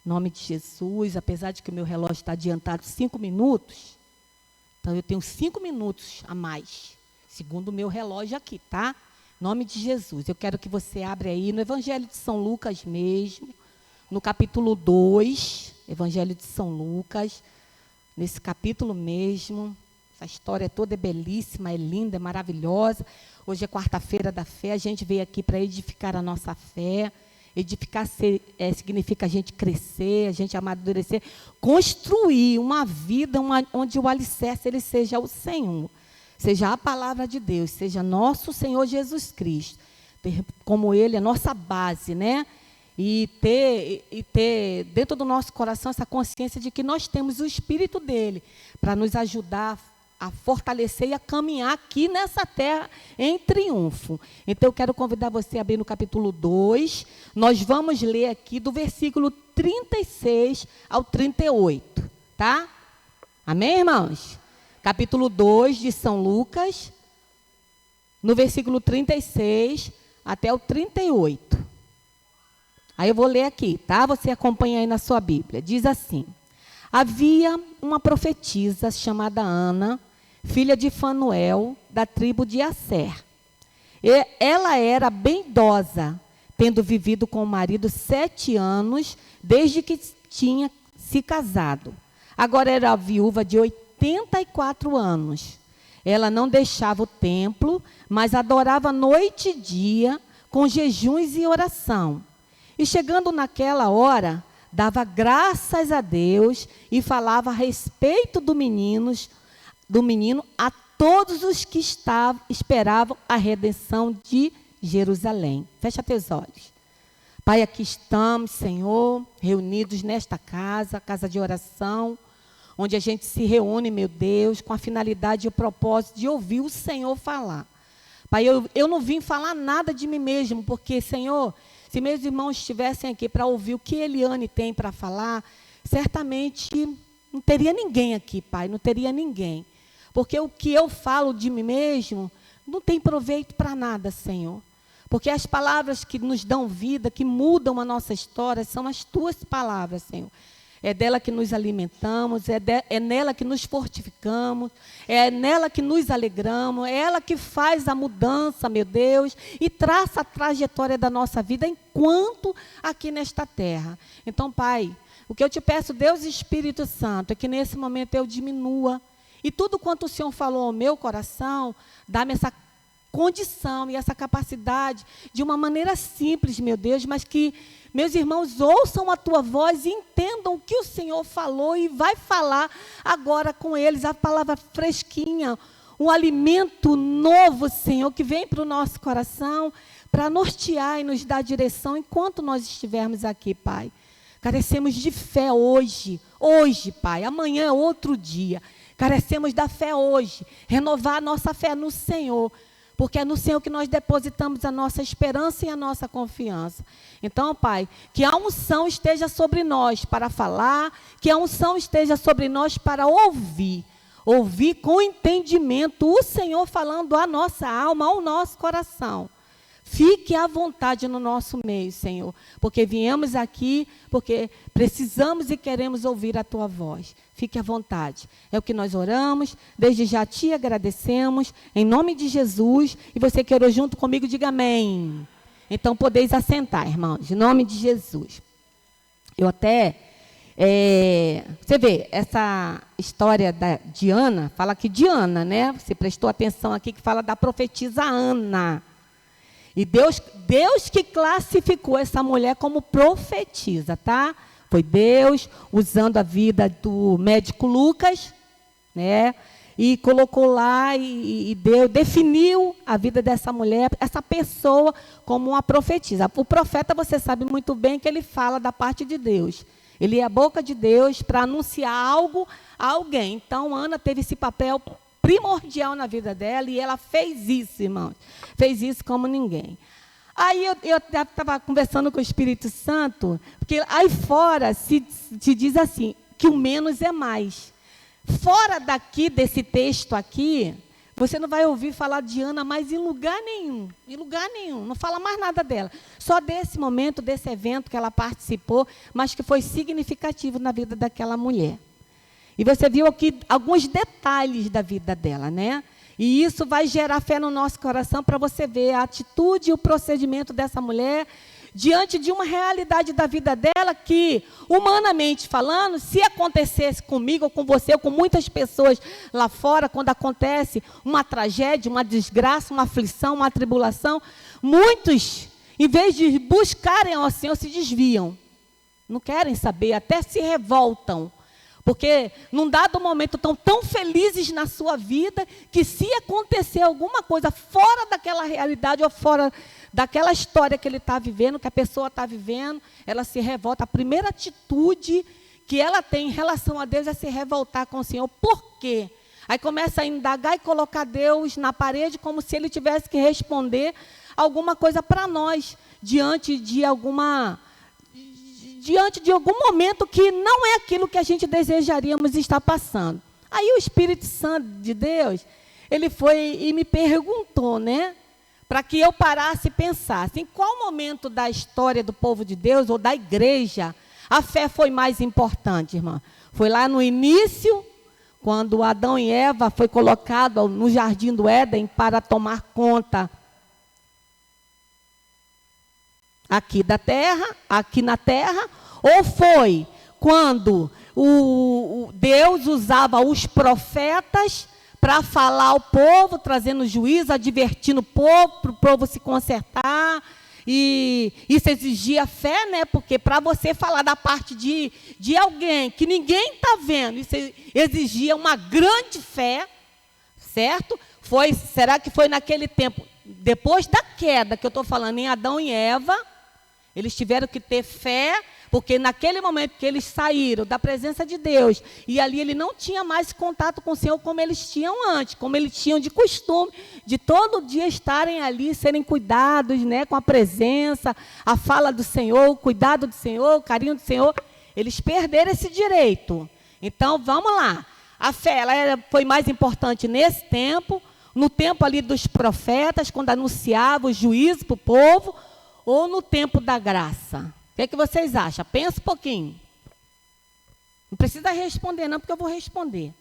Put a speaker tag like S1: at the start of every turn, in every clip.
S1: Em nome de Jesus, apesar de que o meu relógio está adiantado 5 minutos, então eu tenho 5 minutos a mais, segundo o meu relógio aqui, tá? Em nome de Jesus, eu quero que você abra aí no Evangelho de São Lucas mesmo, no capítulo 2, Evangelho de São Lucas, nesse capítulo mesmo. Essa história toda é belíssima, é linda, é maravilhosa. Hoje é quarta-feira da fé, a gente veio aqui para edificar a nossa fé. Edificar significa a gente crescer, a gente amadurecer, construir uma vida onde o alicerce ele seja o Senhor, seja a palavra de Deus, seja nosso Senhor Jesus Cristo, ter como Ele a nossa base, né? E ter dentro do nosso coração essa consciência de que nós temos o Espírito dele para nos ajudar a fortalecer e a caminhar aqui nessa terra em triunfo. Então, eu quero convidar você a abrir no capítulo 2. Nós vamos ler aqui do versículo 36 ao 38, tá? Amém, irmãos? Capítulo 2 de São Lucas, no versículo 36 até o 38. Aí eu vou ler aqui, tá? Você acompanha aí na sua Bíblia. Diz assim: havia uma profetisa chamada Ana, filha de Fanuel, da tribo de Asser. Ela era bem idosa, tendo vivido com o marido 7 anos, desde que tinha se casado. Agora era viúva de 84 anos. Ela não deixava o templo, mas adorava noite e dia, com jejuns e oração. E chegando naquela hora, dava graças a Deus e falava a respeito do menino a todos os que esperavam a redenção de Jerusalém. Fecha teus olhos. Pai, aqui estamos, Senhor, reunidos nesta casa, casa de oração, onde a gente se reúne, meu Deus, com a finalidade e o propósito de ouvir o Senhor falar. Pai, eu não vim falar nada de mim mesmo, porque, Senhor, se meus irmãos estivessem aqui para ouvir o que Eliane tem para falar, certamente não teria ninguém aqui, Pai, não teria ninguém. Porque o que eu falo de mim mesmo não tem proveito para nada, Senhor. Porque as palavras que nos dão vida, que mudam a nossa história, são as tuas palavras, Senhor. É dela que nos alimentamos, é nela que nos fortificamos, é nela que nos alegramos, é ela que faz a mudança, meu Deus, e traça a trajetória da nossa vida enquanto aqui nesta terra. Então, Pai, o que eu te peço, Deus e Espírito Santo, é que nesse momento eu diminua. E tudo quanto o Senhor falou ao meu coração, dá-me essa condição e essa capacidade de uma maneira simples, meu Deus, mas que meus irmãos ouçam a tua voz e entendam o que o Senhor falou e vai falar agora com eles, a palavra fresquinha, um alimento novo, Senhor, que vem para o nosso coração, para nortear e nos dar direção enquanto nós estivermos aqui, Pai. Carecemos de fé hoje, Pai, amanhã é outro dia. Carecemos da fé hoje, renovar a nossa fé no Senhor, porque é no Senhor que nós depositamos a nossa esperança e a nossa confiança. Então, Pai, que a unção esteja sobre nós para falar, que a unção esteja sobre nós para ouvir com entendimento o Senhor falando à nossa alma, ao nosso coração. Fique à vontade no nosso meio, Senhor, porque viemos aqui, porque precisamos e queremos ouvir a Tua voz. Fique à vontade. É o que nós oramos, desde já te agradecemos, em nome de Jesus. E você que orou junto comigo, diga amém. Então, podeis assentar, irmãos, em nome de Jesus. Eu até, você vê, essa história de Ana, fala aqui de Ana, né? Você prestou atenção aqui que fala da profetisa Ana. E Deus que classificou essa mulher como profetisa, tá? Foi Deus usando a vida do médico Lucas, né? E colocou lá e Deus definiu a vida dessa mulher, essa pessoa, como uma profetisa. O profeta, você sabe muito bem que ele fala da parte de Deus. Ele é a boca de Deus para anunciar algo a alguém. Então, Ana teve esse papel primordial na vida dela e ela fez isso, irmãos. Fez isso como ninguém. Aí eu estava conversando com o Espírito Santo, porque aí fora se diz assim, que o menos é mais. Fora daqui, desse texto aqui, Você não vai ouvir falar de Ana mais em lugar nenhum. Em lugar nenhum. Não fala mais nada dela. Só desse momento, desse evento que ela participou, mas que foi significativo na vida daquela mulher. E você viu aqui alguns detalhes da vida dela, né? E isso vai gerar fé no nosso coração para você ver a atitude e o procedimento dessa mulher diante de uma realidade da vida dela que, humanamente falando, se acontecesse comigo, ou com você, ou com muitas pessoas lá fora, quando acontece uma tragédia, uma desgraça, uma aflição, uma tribulação, muitos, em vez de buscarem ao Senhor, se desviam. Não querem saber, até se revoltam. Porque num dado momento estão tão felizes na sua vida que se acontecer alguma coisa fora daquela realidade ou fora daquela história que ele está vivendo, que a pessoa está vivendo, ela se revolta. A primeira atitude que ela tem em relação a Deus é se revoltar com o Senhor. Por quê? Aí começa a indagar e colocar Deus na parede como se ele tivesse que responder alguma coisa para nós, diante de algum momento que não é aquilo que a gente desejaríamos estar passando. Aí o Espírito Santo de Deus, ele foi e me perguntou, né? Para que eu parasse e pensasse, em qual momento da história do povo de Deus, ou da igreja, a fé foi mais importante, irmã? Foi lá no início, quando Adão e Eva foi colocado no jardim do Éden para tomar conta aqui da terra, aqui na terra, ou foi quando Deus usava os profetas para falar ao povo, trazendo juízo, advertindo o povo, para o povo se consertar, e isso exigia fé, né? Porque para você falar da parte de alguém que ninguém está vendo, isso exigia uma grande fé, certo? Será que foi naquele tempo, depois da queda, que eu estou falando em Adão e Eva, eles tiveram que ter fé, porque naquele momento que eles saíram da presença de Deus, e ali ele não tinha mais contato com o Senhor como eles tinham antes, como eles tinham de costume, de todo dia estarem ali, serem cuidados, né, com a presença, a fala do Senhor, o cuidado do Senhor, o carinho do Senhor. Eles perderam esse direito. Então, vamos lá. A fé foi mais importante nesse tempo, no tempo ali dos profetas, quando anunciava o juízo para o povo, ou no tempo da graça? O que vocês acham? Pensa um pouquinho. Não precisa responder não, porque eu vou responder.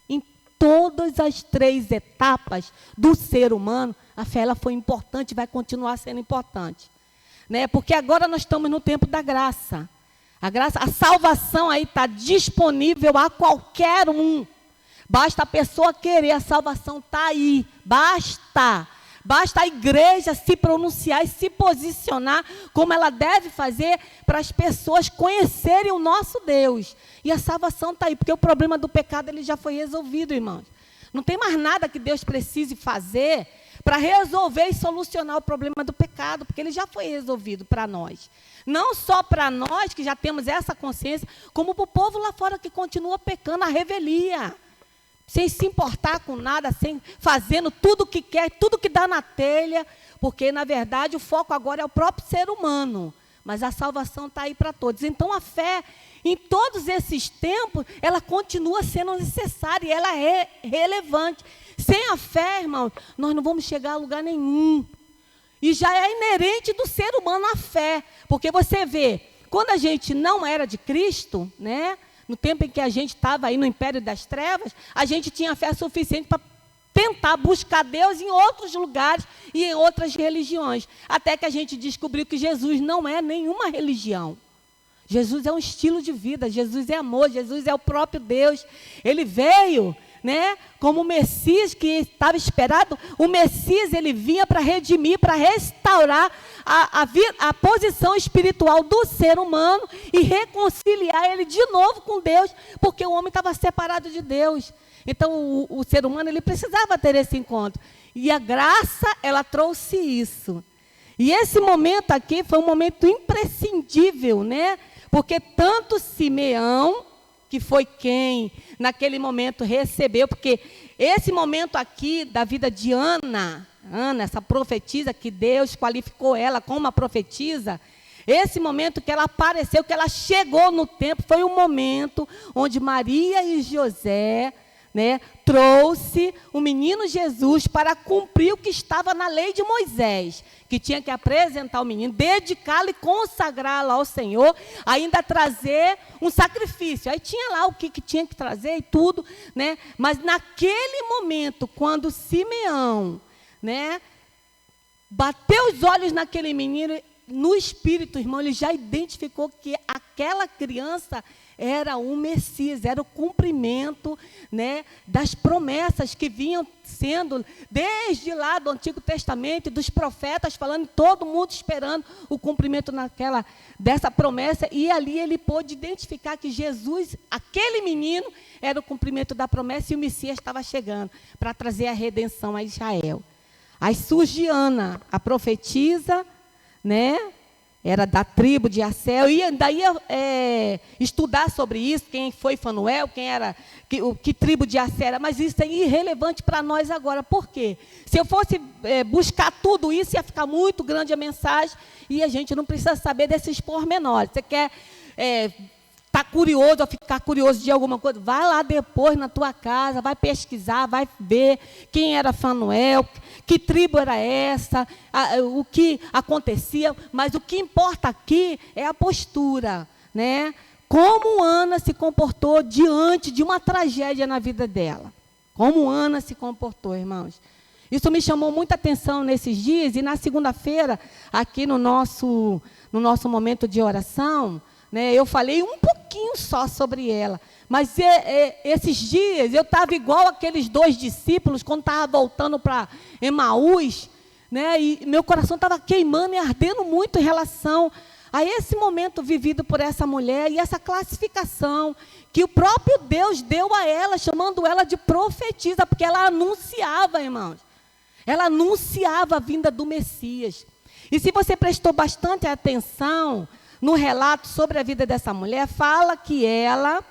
S1: Em todas as 3 etapas do ser humano, a fé ela foi importante e vai continuar sendo importante. Né? Porque agora nós estamos no tempo da graça. A salvação aí está disponível a qualquer um. Basta a pessoa querer, a salvação está aí. Basta a igreja se pronunciar e se posicionar como ela deve fazer para as pessoas conhecerem o nosso Deus. E a salvação está aí, porque o problema do pecado ele já foi resolvido, irmãos. Não tem mais nada que Deus precise fazer para resolver e solucionar o problema do pecado, porque ele já foi resolvido para nós. Não só para nós, que já temos essa consciência, como para o povo lá fora que continua pecando, a revelia. Sem se importar com nada, fazendo tudo o que quer, tudo que dá na telha, porque, na verdade, o foco agora é o próprio ser humano. Mas a salvação está aí para todos. Então, a fé, em todos esses tempos, ela continua sendo necessária e ela é relevante. Sem a fé, irmãos, nós não vamos chegar a lugar nenhum. E já é inerente do ser humano a fé. Porque você vê, quando a gente não era de Cristo, né? No tempo em que a gente estava aí no império das trevas, a gente tinha fé suficiente para tentar buscar Deus em outros lugares e em outras religiões. Até que a gente descobriu que Jesus não é nenhuma religião. Jesus é um estilo de vida, Jesus é amor, Jesus é o próprio Deus. Ele veio, né, como o Messias que estava esperado. O Messias, ele vinha para redimir, para restaurar a posição espiritual do ser humano e reconciliar ele de novo com Deus, porque o homem estava separado de Deus. Então, o ser humano, ele precisava ter esse encontro. E a graça, ela trouxe isso. E esse momento aqui foi um momento imprescindível, né? Porque tanto Simeão, que foi quem naquele momento recebeu, porque esse momento aqui da vida de Ana, essa profetisa que Deus qualificou ela como uma profetisa, esse momento que ela apareceu, que ela chegou no templo, foi um momento onde Maria e José, né, trouxe o menino Jesus para cumprir o que estava na lei de Moisés, que tinha que apresentar o menino, dedicá-lo e consagrá-lo ao Senhor, ainda trazer um sacrifício. Aí tinha lá o que tinha que trazer e tudo, né? Mas naquele momento, quando Simeão, né, bateu os olhos naquele menino, no espírito, irmão, ele já identificou que aquela criança era o Messias, era o cumprimento, né, das promessas que vinham sendo desde lá do Antigo Testamento, dos profetas falando, todo mundo esperando o cumprimento dessa promessa, e ali ele pôde identificar que Jesus, aquele menino, era o cumprimento da promessa, e o Messias estava chegando para trazer a redenção a Israel. Aí surge Ana, a profetisa, né? Era da tribo de Assel, e ainda ia estudar sobre isso, quem foi Fanuel, que tribo de Assel era, mas isso é irrelevante para nós agora. Por quê? Se eu fosse buscar tudo isso, ia ficar muito grande a mensagem, e a gente não precisa saber desses pormenores. Você quer estar curioso ou ficar curioso de alguma coisa? Vai lá depois na tua casa, vai pesquisar, vai ver quem era Fanuel, que tribo era essa, o que acontecia, mas o que importa aqui é a postura, né? Como Ana se comportou diante de uma tragédia na vida dela. Como Ana se comportou, irmãos. Isso me chamou muita atenção nesses dias, e na segunda-feira, aqui no nosso momento de oração, né, eu falei um pouquinho só sobre ela. Mas esses dias eu estava igual aqueles 2 discípulos, quando estava voltando para Emaús, né, e meu coração estava queimando e ardendo muito em relação a esse momento vivido por essa mulher e essa classificação que o próprio Deus deu a ela, chamando ela de profetisa, porque ela anunciava, irmãos. Ela anunciava a vinda do Messias. E se você prestou bastante atenção no relato sobre a vida dessa mulher, fala que ela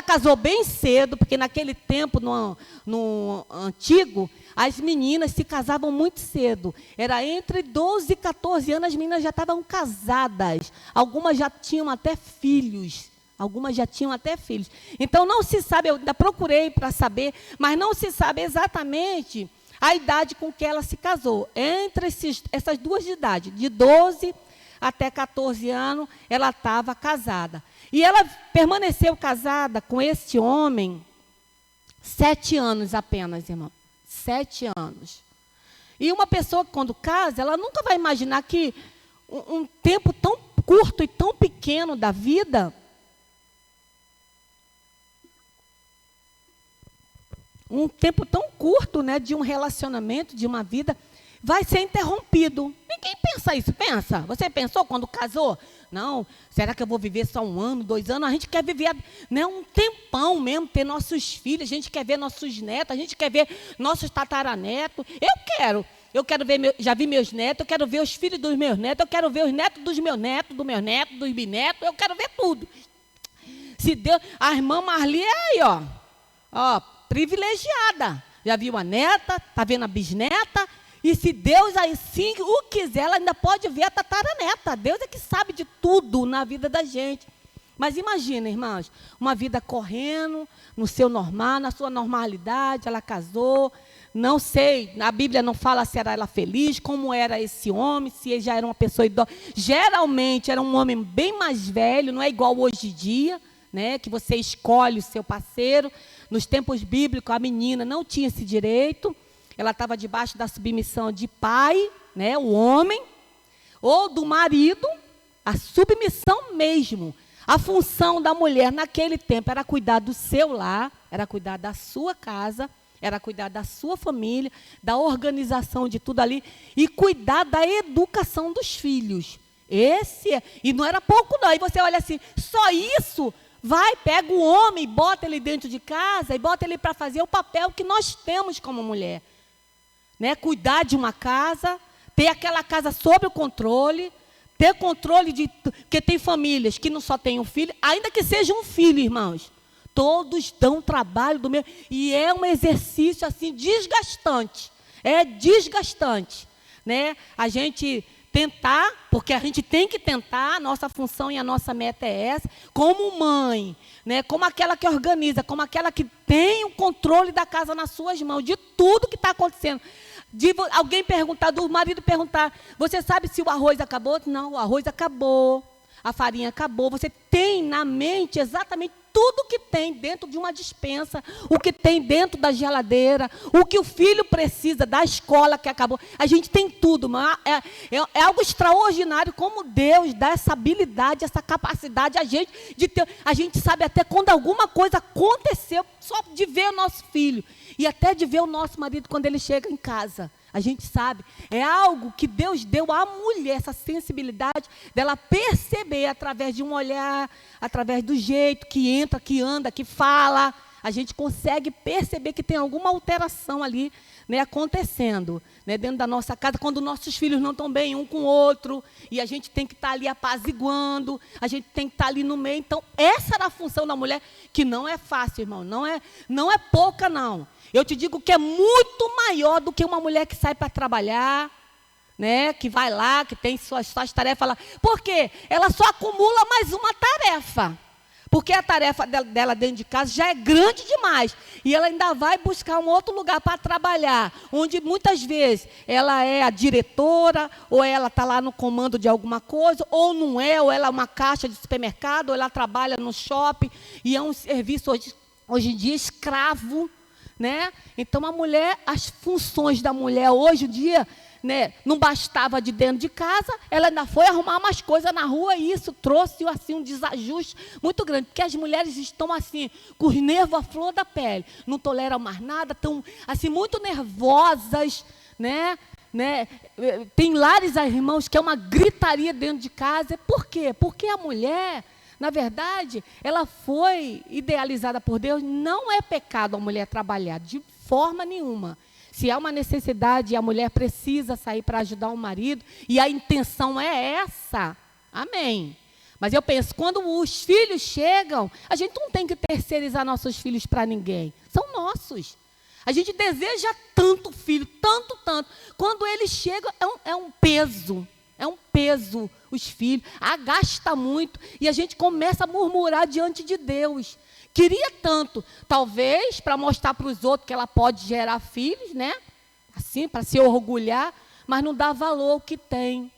S1: casou bem cedo, porque naquele tempo, no antigo, as meninas se casavam muito cedo. Era entre 12 e 14 anos, as meninas já estavam casadas. Algumas já tinham até filhos. Então, não se sabe, eu ainda procurei para saber, mas não se sabe exatamente a idade com que ela se casou. Entre essas duas idades, de 12 até 14 anos, ela estava casada. E ela permaneceu casada com esse homem 7 anos apenas, irmão. 7 anos. E uma pessoa, quando casa, ela nunca vai imaginar que um tempo tão curto e tão pequeno da vida, um tempo tão curto, né, de um relacionamento, de uma vida, vai ser interrompido. Ninguém pensa isso, pensa? Você pensou quando casou? Não, será que eu vou viver só 1 ano, 2 anos? A gente quer viver, né, um tempão mesmo, ter nossos filhos, a gente quer ver nossos netos, a gente quer ver nossos tataranetos. Eu quero ver, já vi meus netos, eu quero ver os filhos dos meus netos, eu quero ver os netos dos meus netos, dos bisnetos, eu quero ver tudo. Se Deus, a irmã Marli é aí, ó, privilegiada. Já viu a neta, está vendo a bisneta. E se Deus assim o quiser, ela ainda pode ver a tataraneta. Deus é que sabe de tudo na vida da gente. Mas imagina, irmãos, uma vida correndo no seu normal, na sua normalidade, ela casou. Não sei, a Bíblia não fala se era ela feliz, como era esse homem, se ele já era uma pessoa idosa. Geralmente era um homem bem mais velho, não é igual hoje em dia, né, que você escolhe o seu parceiro. Nos tempos bíblicos, a menina não tinha esse direito. Ela estava debaixo da submissão de pai, né, o homem, ou do marido, a submissão mesmo. A função da mulher naquele tempo era cuidar do seu lar, era cuidar da sua casa, era cuidar da sua família, da organização de tudo ali, e cuidar da educação dos filhos. E não era pouco não, e você olha assim, só isso? Vai, pega o homem, bota ele dentro de casa, e bota ele para fazer o papel que nós temos como mulher. Né, cuidar de uma casa, ter aquela casa sob o controle, ter controle de... Porque tem famílias que não só têm um filho, ainda que seja um filho, irmãos. Todos dão trabalho do mesmo. E é um exercício assim desgastante. É desgastante. Né? A gente tentar, porque a gente tem que tentar, a nossa função e a nossa meta é essa, como mãe, né, como aquela que organiza, como aquela que tem o controle da casa nas suas mãos, de tudo que está acontecendo. De alguém perguntar, do marido perguntar, você sabe se o arroz acabou? Não, o arroz acabou, a farinha acabou. Você tem na mente exatamente tudo que tem dentro de uma despensa, o que tem dentro da geladeira, o que o filho precisa da escola que acabou. A gente tem tudo, mas é algo extraordinário como Deus dá essa habilidade, essa capacidade a gente de ter. A gente sabe até quando alguma coisa aconteceu, só de ver o nosso filho e até de ver o nosso marido quando ele chega em casa. A gente sabe, é algo que Deus deu à mulher, essa sensibilidade dela perceber através de um olhar, através do jeito que entra, que anda, que fala. A gente consegue perceber que tem alguma alteração ali, né, acontecendo, né, dentro da nossa casa, quando nossos filhos não estão bem um com o outro, e a gente tem que estar ali apaziguando, a gente tem que estar ali no meio. Então, essa era a função da mulher, que não é fácil, irmão, não é pouca, não. Eu te digo que é muito maior do que uma mulher que sai para trabalhar, né, que vai lá, que tem suas tarefas lá. Por quê? Ela só acumula mais uma tarefa. Porque a tarefa dela dentro de casa já é grande demais. E ela ainda vai buscar um outro lugar para trabalhar, onde muitas vezes ela é a diretora, ou ela está lá no comando de alguma coisa, ou não é, ou ela é uma caixa de supermercado, ou ela trabalha no shopping, e é um serviço hoje em dia escravo, né? Então a mulher, as funções da mulher hoje em dia, né, não bastava de dentro de casa, ela ainda foi arrumar mais coisas na rua, e isso trouxe assim um desajuste muito grande, porque as mulheres estão assim, com os nervos à flor da pele, não toleram mais nada, estão assim muito nervosas, né? Tem lares, irmãos, que é uma gritaria dentro de casa. Por quê? Porque a mulher, na verdade, ela foi idealizada por Deus. Não é pecado a mulher trabalhar, de forma nenhuma. Se há uma necessidade e a mulher precisa sair para ajudar o marido, e a intenção é essa, amém. Mas eu penso, quando os filhos chegam, a gente não tem que terceirizar nossos filhos para ninguém. São nossos. A gente deseja tanto filho, tanto. Quando eles chegam, é um peso. É um peso, os filhos, agasta muito, e a gente começa a murmurar diante de Deus. Queria tanto, talvez, para mostrar para os outros que ela pode gerar filhos, né? Assim, para se orgulhar, mas não dá valor ao que tem.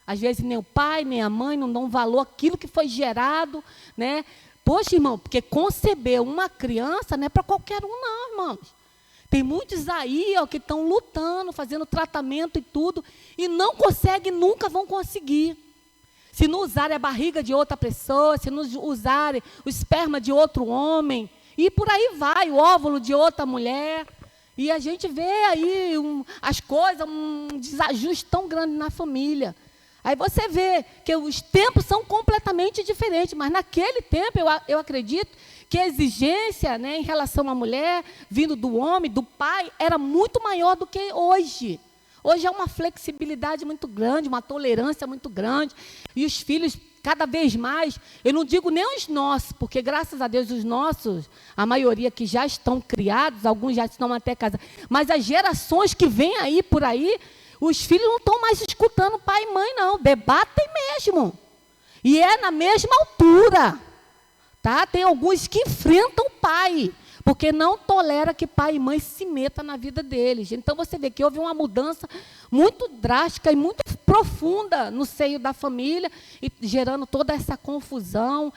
S1: Às vezes nem o pai, nem a mãe não dão valor àquilo que foi gerado, né? Poxa, irmão, porque conceber uma criança não é para qualquer um, não, irmãos. Tem muitos aí, ó, que estão lutando, fazendo tratamento e tudo, e não conseguem, nunca vão conseguir. Se não usarem a barriga de outra pessoa, se não usarem o esperma de outro homem, e por aí vai, o óvulo de outra mulher. E a gente vê aí as coisas, um desajuste tão grande na família. Aí você vê que os tempos são completamente diferentes, mas naquele tempo eu acredito que a exigência, né, em relação à mulher, vindo do homem, do pai, era muito maior do que hoje. Hoje há uma flexibilidade muito grande, uma tolerância muito grande, e os filhos, cada vez mais, eu não digo nem os nossos, porque graças a Deus os nossos, a maioria que já estão criados, alguns já estão até casados, mas as gerações que vêm aí por aí, os filhos não estão mais escutando pai e mãe, não, debatem mesmo, e é na mesma altura, tá? Tem alguns que enfrentam o pai, porque não tolera que pai e mãe se metam na vida deles. Então, você vê que houve uma mudança muito drástica e muito profunda no seio da família, e gerando toda essa confusão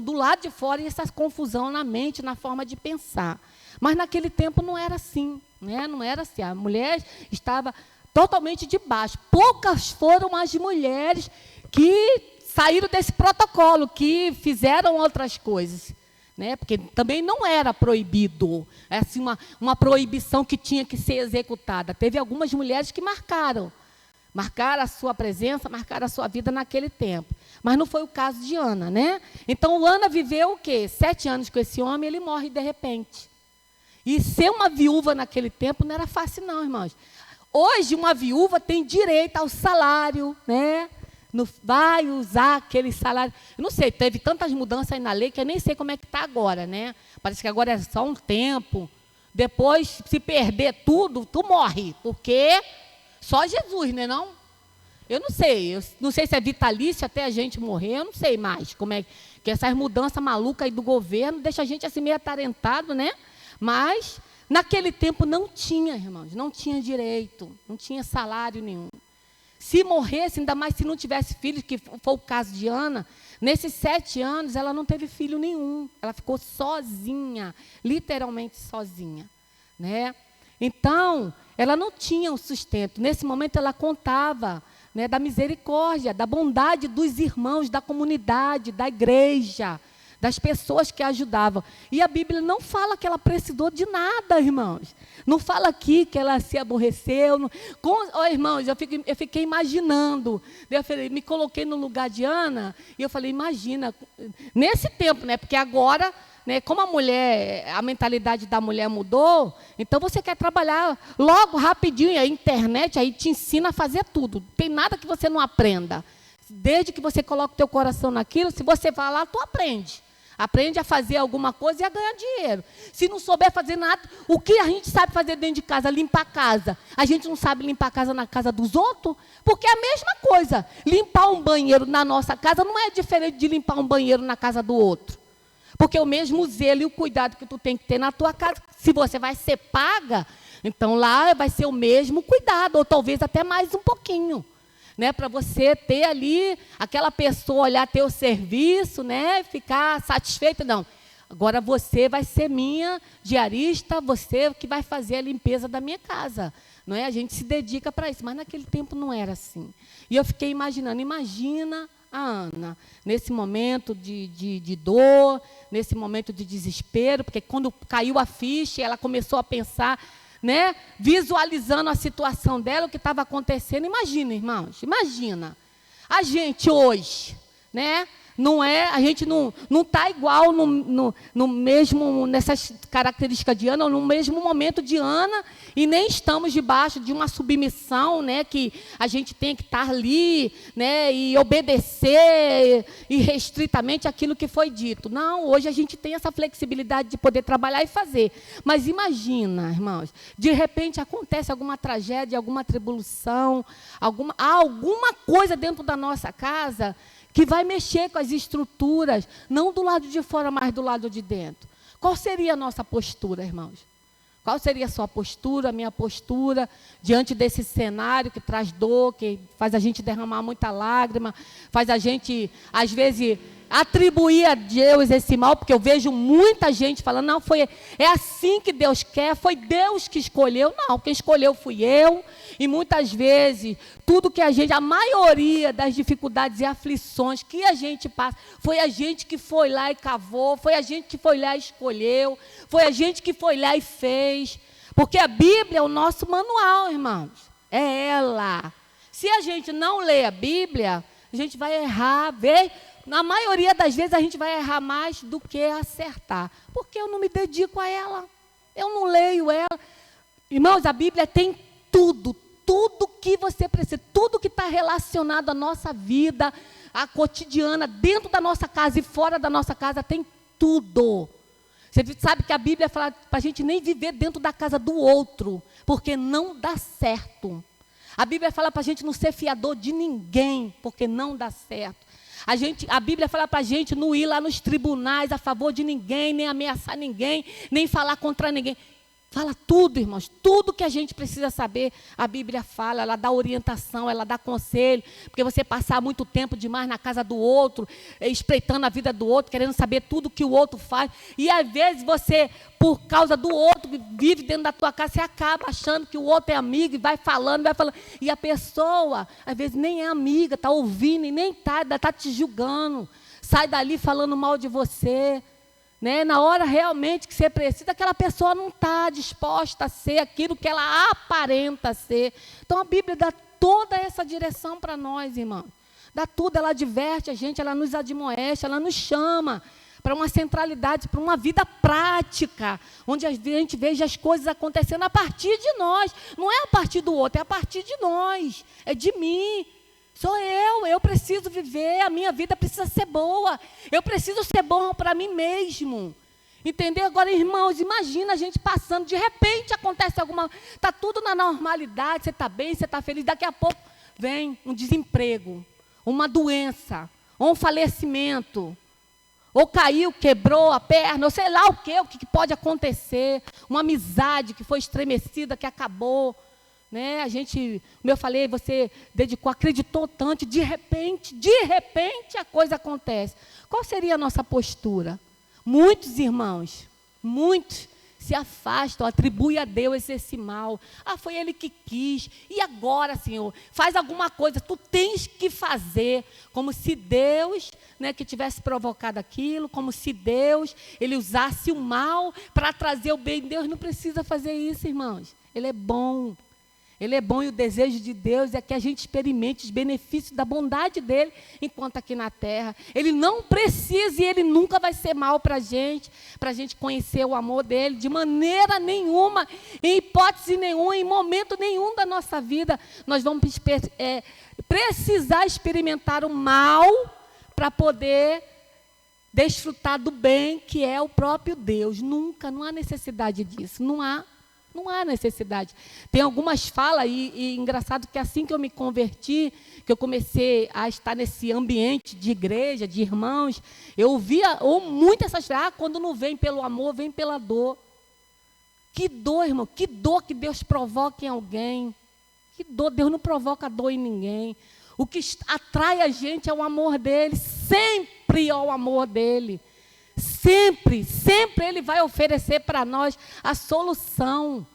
S1: do lado de fora, e essa confusão na mente, na forma de pensar. Mas naquele tempo não era assim, né? Não era assim. A mulher estava totalmente de baixo. Poucas foram as mulheres que saíram desse protocolo, que fizeram outras coisas. Né? Porque também não era proibido, é assim, uma proibição que tinha que ser executada. Teve algumas mulheres que marcaram a sua presença, marcaram a sua vida naquele tempo. Mas não foi o caso de Ana, né? Então, Ana viveu o quê? 7 anos com esse homem, ele morre de repente. E ser uma viúva naquele tempo não era fácil, não, irmãos. Hoje, uma viúva tem direito ao salário, né? Vai usar aquele salário. Eu não sei, teve tantas mudanças aí na lei que eu nem sei como é que está agora, né? Parece que agora é só um tempo. Depois, se perder tudo, tu morre. Porque só Jesus, né, não? Eu não sei se é vitalício até a gente morrer, eu não sei mais como é que essas mudanças malucas aí do governo deixa a gente assim meio atarentado, né? Mas naquele tempo não tinha, irmãos, não tinha direito, não tinha salário nenhum. Se morresse, ainda mais se não tivesse filho, que foi o caso de Ana, nesses 7 anos ela não teve filho nenhum. Ela ficou sozinha, literalmente sozinha, né? Então, ela não tinha o sustento. Nesse momento ela contava, né, da misericórdia, da bondade dos irmãos, da comunidade, da igreja, das pessoas que a ajudavam. E a Bíblia não fala que ela precisou de nada, irmãos. Não fala aqui que ela se aborreceu. Irmãos, eu fiquei imaginando. Eu falei, me coloquei no lugar de Ana, e eu falei, imagina, nesse tempo, né? Porque agora, né, como a mentalidade da mulher mudou, então você quer trabalhar logo, rapidinho, a internet aí te ensina a fazer tudo. Não tem nada que você não aprenda. Desde que você coloque o teu coração naquilo, se você falar, tu aprende. Aprende a fazer alguma coisa e a ganhar dinheiro. Se não souber fazer nada, o que a gente sabe fazer dentro de casa? Limpar a casa. A gente não sabe limpar a casa na casa dos outros? Porque é a mesma coisa. Limpar um banheiro na nossa casa não é diferente de limpar um banheiro na casa do outro. Porque o mesmo zelo e o cuidado que tu tem que ter na tua casa, se você vai ser paga, então lá vai ser o mesmo cuidado, ou talvez até mais um pouquinho. Né, para você ter ali, aquela pessoa olhar teu serviço, né, ficar satisfeita, não. Agora você vai ser minha diarista, você que vai fazer a limpeza da minha casa. Não é? A gente se dedica para isso, mas naquele tempo não era assim. E eu fiquei imaginando, imagina a Ana, nesse momento de dor, nesse momento de desespero, porque quando caiu a ficha, ela começou a pensar, né, visualizando a situação dela, o que estava acontecendo. Imagina, irmãos, imagina. A gente hoje, né, a gente não está igual no mesmo, nessas características de Ana, no mesmo momento de Ana, e nem estamos debaixo de uma submissão, né, que a gente tem que estar ali, né, e obedecer irrestritamente aquilo que foi dito. Não, hoje a gente tem essa flexibilidade de poder trabalhar e fazer. Mas imagina, irmãos, de repente acontece alguma tragédia, alguma tribulação, alguma coisa dentro da nossa casa que vai mexer com as estruturas, não do lado de fora, mas do lado de dentro. Qual seria a nossa postura, irmãos? Qual seria a sua postura, a minha postura, diante desse cenário que traz dor, que faz a gente derramar muita lágrima, faz a gente, às vezes, atribuir a Deus esse mal, porque eu vejo muita gente falando, não, é assim que Deus quer, foi Deus que escolheu. Não, quem escolheu fui eu. E muitas vezes, a maioria das dificuldades e aflições que a gente passa, foi a gente que foi lá e cavou, foi a gente que foi lá e escolheu, foi a gente que foi lá e fez. Porque a Bíblia é o nosso manual, irmãos. É ela. Se a gente não lê a Bíblia, a gente vai errar, na maioria das vezes a gente vai errar mais do que acertar. Porque eu não me dedico a ela. Eu não leio ela. Irmãos, a Bíblia tem tudo que você precisa, tudo que está relacionado à nossa vida, à cotidiana, dentro da nossa casa e fora da nossa casa, tem tudo. Você sabe que a Bíblia fala para a gente nem viver dentro da casa do outro, porque não dá certo. A Bíblia fala para a gente não ser fiador de ninguém, porque não dá certo. A Bíblia fala para a gente não ir lá nos tribunais a favor de ninguém, nem ameaçar ninguém, nem falar contra ninguém. Fala tudo, irmãos, tudo que a gente precisa saber, a Bíblia fala, ela dá orientação, ela dá conselho, porque você passar muito tempo demais na casa do outro, espreitando a vida do outro, querendo saber tudo que o outro faz, e às vezes você, por causa do outro, que vive dentro da tua casa, você acaba achando que o outro é amigo, e vai falando, e a pessoa, às vezes nem é amiga, está ouvindo, e nem está te julgando, sai dali falando mal de você, né? Na hora realmente que você precisa, aquela pessoa não está disposta a ser aquilo que ela aparenta ser. Então a Bíblia dá toda essa direção para nós, irmãos. Dá tudo, ela adverte a gente, ela nos admoesta, ela nos chama para uma centralidade, para uma vida prática, onde a gente veja as coisas acontecendo a partir de nós. Não é a partir do outro, é a partir de nós, é de mim. Sou eu preciso viver, a minha vida precisa ser boa. Eu preciso ser bom para mim mesmo. Entendeu? Agora, irmãos, imagina a gente passando, de repente acontece está tudo na normalidade, você está bem, você está feliz, daqui a pouco vem um desemprego, uma doença, ou um falecimento, ou caiu, quebrou a perna, ou sei lá o que pode acontecer, uma amizade que foi estremecida, que acabou, né? Como eu falei, você dedicou, acreditou tanto, de repente a coisa acontece. Qual seria a nossa postura? Muitos irmãos, muitos se afastam, atribuem a Deus esse mal. Foi Ele que quis. E agora, Senhor, faz alguma coisa. Tu tens que fazer. Como se Deus, né, que tivesse provocado aquilo, como se Deus, Ele usasse o mal para trazer o bem. Deus não precisa fazer isso, irmãos. Ele é bom. Ele é bom e o desejo de Deus é que a gente experimente os benefícios da bondade dEle enquanto aqui na terra. Ele não precisa e Ele nunca vai ser mal para a gente conhecer o amor dEle de maneira nenhuma, em hipótese nenhuma, em momento nenhum da nossa vida. Nós vamos precisar experimentar o mal para poder desfrutar do bem que é o próprio Deus. Nunca, não há necessidade disso, não há necessidade. Tem algumas falas, e engraçado que assim que eu me converti, que eu comecei a estar nesse ambiente de igreja, de irmãos, eu ouvia muito essas frases, quando não vem pelo amor, vem pela dor. Que dor, irmão, que dor que Deus provoca em alguém. Que dor, Deus não provoca dor em ninguém. O que atrai a gente é o amor dEle, sempre é o amor dEle. Sempre Ele vai oferecer para nós a solução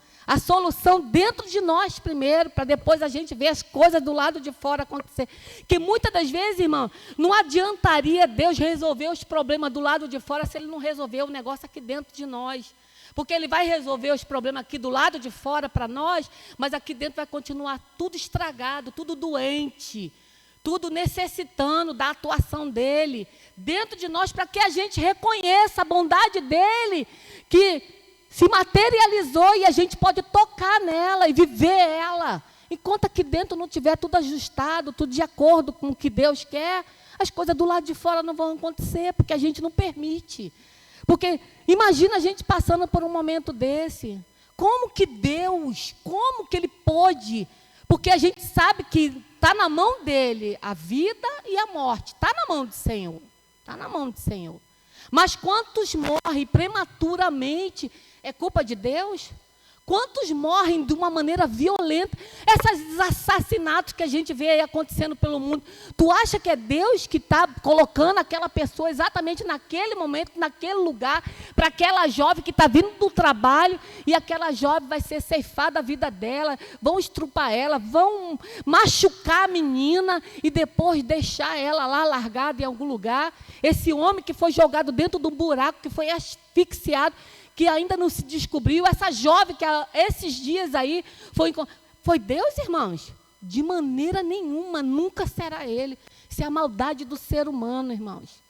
S1: dentro de nós primeiro, para depois a gente ver as coisas do lado de fora acontecer. Que muitas das vezes, irmão, não adiantaria Deus resolver os problemas do lado de fora se Ele não resolver o negócio aqui dentro de nós. Porque Ele vai resolver os problemas aqui do lado de fora para nós, mas aqui dentro vai continuar tudo estragado, tudo doente, tudo necessitando da atuação dEle dentro de nós, para que a gente reconheça a bondade dEle, que se materializou e a gente pode tocar nela e viver ela. Enquanto aqui dentro não tiver tudo ajustado, tudo de acordo com o que Deus quer, as coisas do lado de fora não vão acontecer, porque a gente não permite. Porque imagina a gente passando por um momento desse. Como que Ele pôde? Porque a gente sabe que está na mão dEle a vida e a morte. Está na mão do Senhor. Está na mão do Senhor. Mas quantos morrem prematuramente? É culpa de Deus? Quantos morrem de uma maneira violenta? Esses assassinatos que a gente vê aí acontecendo pelo mundo. Tu acha que é Deus que está colocando aquela pessoa exatamente naquele momento, naquele lugar, para aquela jovem que está vindo do trabalho e aquela jovem vai ser ceifada a vida dela, vão estrupar ela, vão machucar a menina e depois deixar ela lá largada em algum lugar? Esse homem que foi jogado dentro de um buraco, que foi asfixiado, que ainda não se descobriu, essa jovem que esses dias aí foi Deus, irmãos? De maneira nenhuma, nunca será Ele. Isso é a maldade do ser humano, irmãos.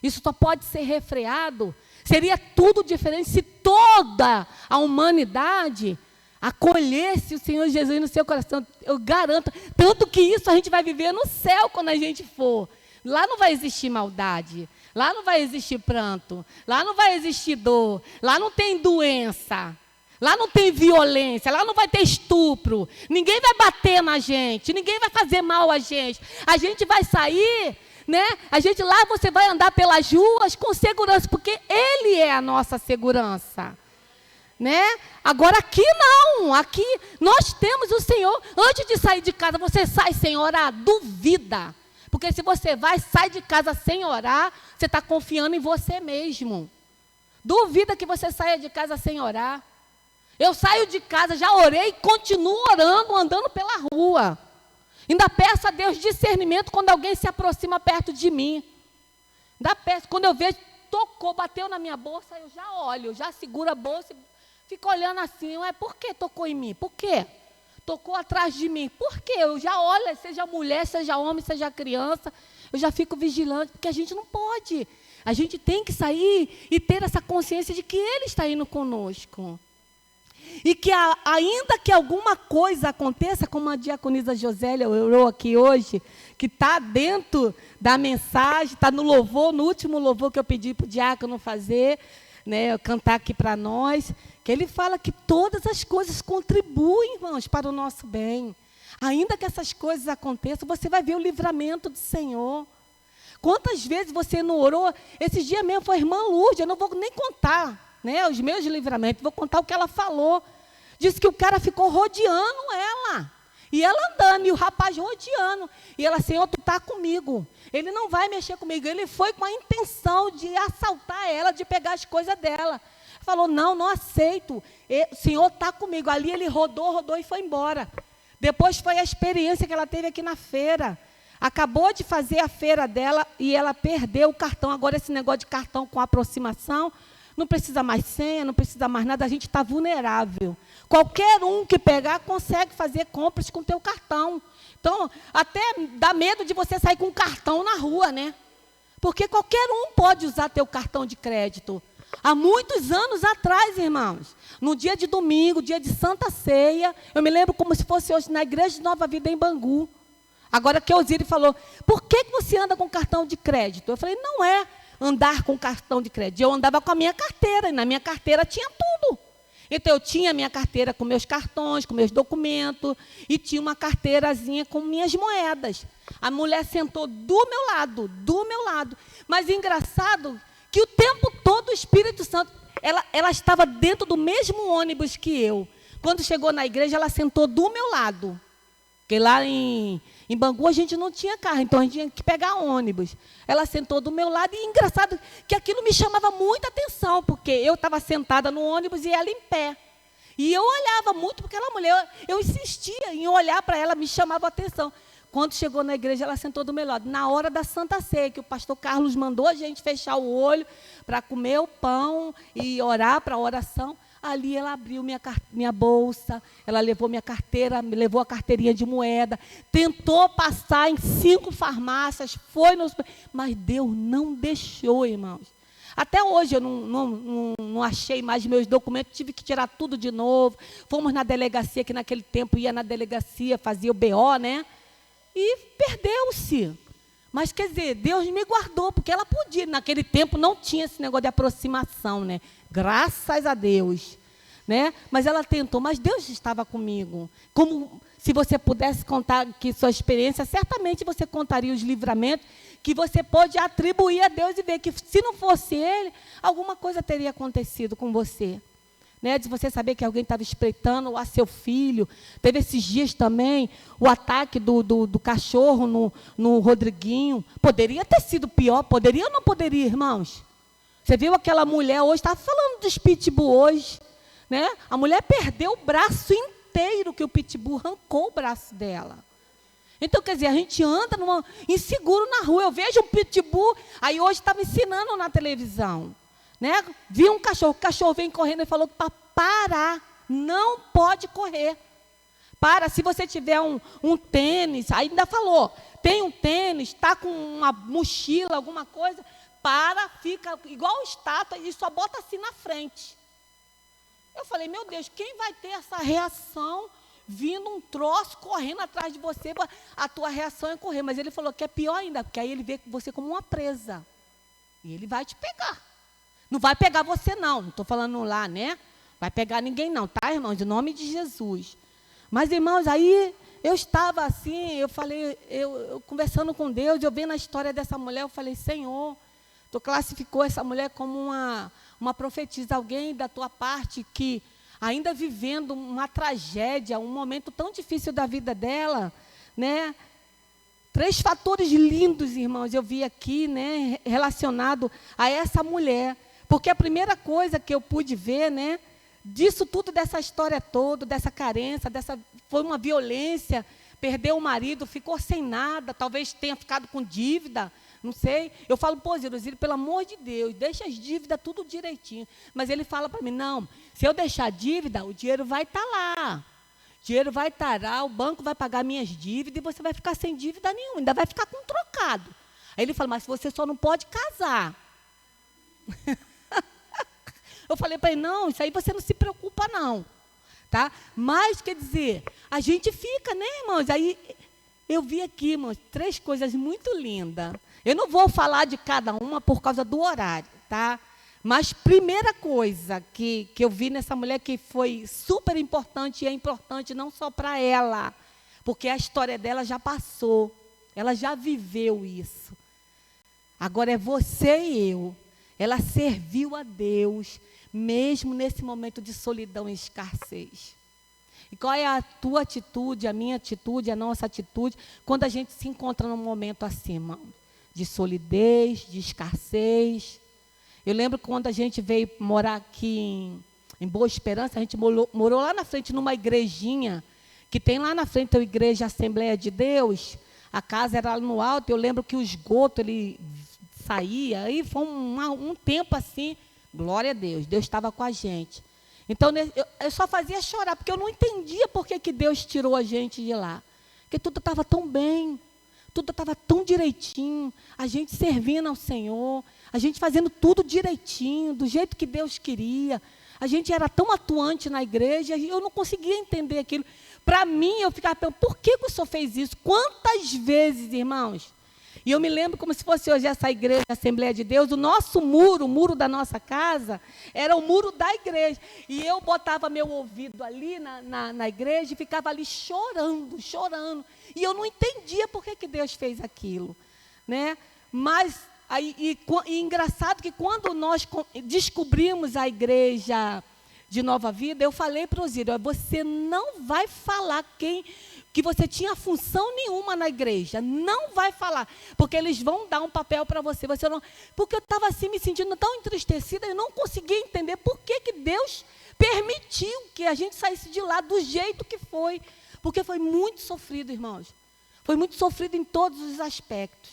S1: Isso só pode ser refreado. Seria tudo diferente se toda a humanidade acolhesse o Senhor Jesus no seu coração. Eu garanto, tanto que isso a gente vai viver no céu quando a gente for. Lá não vai existir maldade. Lá não vai existir pranto, lá não vai existir dor, lá não tem doença, lá não tem violência, lá não vai ter estupro, ninguém vai bater na gente, ninguém vai fazer mal a gente vai sair, né? Lá você vai andar pelas ruas com segurança, porque Ele é a nossa segurança, né? Agora aqui não, aqui nós temos o Senhor. Antes de sair de casa, você sai sem orar? Duvida. Porque se você sai de casa sem orar, você está confiando em você mesmo. Duvida que você saia de casa sem orar. Eu saio de casa, já orei e continuo orando, andando pela rua. Ainda peço a Deus discernimento quando alguém se aproxima perto de mim. Ainda peço, quando eu vejo, tocou, bateu na minha bolsa, eu já olho, já seguro a bolsa e fico olhando assim. Por que tocou em mim? Por quê? Tocou atrás de mim. Por quê? Eu já olho, seja mulher, seja homem, seja criança, eu já fico vigilante, porque a gente não pode. A gente tem que sair e ter essa consciência de que Ele está indo conosco. E que ainda que alguma coisa aconteça, como a diaconisa Josélia orou aqui hoje, que está dentro da mensagem, está no louvor, no último louvor que eu pedi para o diácono fazer, né, cantar aqui para nós, que ele fala que todas as coisas contribuem, irmãos, para o nosso bem. Ainda que essas coisas aconteçam, você vai ver o livramento do Senhor. Quantas vezes você não orou? Esses dias mesmo foi a irmã Lourdes, eu não vou nem contar, né, os meus livramentos, vou contar o que ela falou. Disse que o cara ficou rodeando ela. E ela andando, e o rapaz rodeando. E ela, Senhor, tu está comigo. Ele não vai mexer comigo. Ele foi com a intenção de assaltar ela, de pegar as coisas dela. Falou, não aceito. O Senhor está comigo. Ali ele rodou e foi embora. Depois foi a experiência que ela teve aqui na feira. Acabou de fazer a feira dela e ela perdeu o cartão. Agora esse negócio de cartão com aproximação, não precisa mais senha, não precisa mais nada, a gente está vulnerável. Qualquer um que pegar consegue fazer compras com o teu cartão. Então, até dá medo de você sair com um cartão na rua, né? Porque qualquer um pode usar teu cartão de crédito. Há muitos anos atrás, irmãos, no dia de domingo, dia de Santa Ceia, eu me lembro como se fosse hoje na Igreja de Nova Vida em Bangu. Agora que Osíris falou, por que você anda com cartão de crédito? Eu falei, não é andar com cartão de crédito. Eu andava com a minha carteira, e na minha carteira tinha tudo. Então, eu tinha a minha carteira com meus cartões, com meus documentos, e tinha uma carteirazinha com minhas moedas. A mulher sentou do meu lado. Mas engraçado que o tempo todo o Espírito Santo, ela estava dentro do mesmo ônibus que eu. Quando chegou na igreja, ela sentou do meu lado. Porque lá em Bangu a gente não tinha carro, então a gente tinha que pegar ônibus. Ela sentou do meu lado e engraçado que aquilo me chamava muita atenção, porque eu estava sentada no ônibus e ela em pé. E eu olhava muito, porque aquela mulher, eu insistia em olhar para ela, me chamava a atenção. Quando chegou na igreja, ela sentou do meu lado. Na hora da Santa Ceia, que o pastor Carlos mandou a gente fechar o olho para comer o pão e orar para a oração, ali ela abriu minha bolsa, ela levou minha carteira, levou a carteirinha de moeda, tentou passar em 5 farmácias, mas Deus não deixou, irmãos. Até hoje eu não achei mais meus documentos, tive que tirar tudo de novo. Fomos na delegacia, que naquele tempo ia na delegacia, fazia o BO, né? E perdeu-se. Mas, quer dizer, Deus me guardou, porque ela podia. Naquele tempo não tinha esse negócio de aproximação, né? Graças a Deus. Né? Mas ela tentou, mas Deus estava comigo. Como se você pudesse contar que sua experiência, certamente você contaria os livramentos que você pode atribuir a Deus e ver que, se não fosse Ele, alguma coisa teria acontecido com você. Né, de você saber que alguém estava espreitando a seu filho. Teve esses dias também o ataque do cachorro no Rodriguinho. Poderia ter sido pior, poderia ou não poderia, irmãos? Você viu aquela mulher hoje, estava falando dos pitbull hoje, né? A mulher perdeu o braço inteiro, que o pitbull arrancou o braço dela. Então, quer dizer, a gente anda inseguro na rua. Eu vejo um pitbull, aí hoje estava ensinando na televisão. Né? Vi um cachorro, o cachorro veio correndo e falou para parar, não pode correr. Para, se você tiver um tênis, ainda falou, tem um tênis, está com uma mochila, alguma coisa, fica igual estátua e só bota assim na frente. Eu falei, meu Deus, quem vai ter essa reação vindo um troço correndo atrás de você? A tua reação é correr, mas ele falou que é pior ainda, porque aí ele vê você como uma presa e ele vai te pegar. Não vai pegar você, não estou falando lá, né? Vai pegar ninguém, não, tá, irmãos? Em nome de Jesus. Mas, irmãos, aí eu estava assim, eu falei, eu conversando com Deus, eu vendo a história dessa mulher, eu falei, Senhor, Tu classificou essa mulher como uma profetisa, alguém da Tua parte que, ainda vivendo uma tragédia, um momento tão difícil da vida dela, né? 3 fatores lindos, irmãos, eu vi aqui, né, relacionado a essa mulher. Porque a primeira coisa que eu pude ver, né, disso tudo, dessa história toda, dessa carência, foi uma violência, perdeu o marido, ficou sem nada, talvez tenha ficado com dívida, não sei. Eu falo, pô, Ziruziro, pelo amor de Deus, deixa as dívidas tudo direitinho. Mas ele fala para mim, não, se eu deixar a dívida, o dinheiro vai estar lá. O dinheiro vai estar lá, o banco vai pagar minhas dívidas e você vai ficar sem dívida nenhuma, ainda vai ficar com trocado. Aí ele fala, mas você só não pode casar. Eu falei para ele, não, isso aí você não se preocupa não, tá? Mas, quer dizer, a gente fica, né, irmãos? Aí eu vi aqui, irmãos, 3 coisas muito lindas. Eu não vou falar de cada uma por causa do horário, tá? Mas primeira coisa que eu vi nessa mulher que foi super importante, e é importante não só para ela, porque a história dela já passou, ela já viveu isso. Agora é você e eu. Ela serviu a Deus, mesmo nesse momento de solidão e escassez. E qual é a tua atitude, a minha atitude, a nossa atitude, quando a gente se encontra num momento assim, irmão, de solidez, de escassez? Eu lembro quando a gente veio morar aqui em Boa Esperança, a gente morou lá na frente, numa igrejinha, que tem lá na frente a igreja Assembleia de Deus. A casa era lá no alto, eu lembro que o esgoto, ele saía, aí foi um tempo assim, glória a Deus, Deus estava com a gente. Então, eu só fazia chorar, porque eu não entendia por que Deus tirou a gente de lá. Porque tudo estava tão bem, tudo estava tão direitinho, a gente servindo ao Senhor, a gente fazendo tudo direitinho, do jeito que Deus queria. A gente era tão atuante na igreja, eu não conseguia entender aquilo. Para mim, eu ficava pensando, por que o Senhor fez isso? Quantas vezes, irmãos? E eu me lembro como se fosse hoje essa igreja, a Assembleia de Deus, o nosso muro, o muro da nossa casa, era o muro da igreja. E eu botava meu ouvido ali na igreja e ficava ali chorando, chorando. E eu não entendia por que Deus fez aquilo, né? Mas, e engraçado que quando nós descobrimos a igreja de Nova Vida, eu falei para o Osírio, você não vai falar que você tinha função nenhuma na igreja, não vai falar, porque eles vão dar um papel para você, não, porque eu estava assim me sentindo tão entristecida, eu não conseguia entender por que Deus permitiu que a gente saísse de lá do jeito que foi, porque foi muito sofrido, irmãos, foi muito sofrido em todos os aspectos.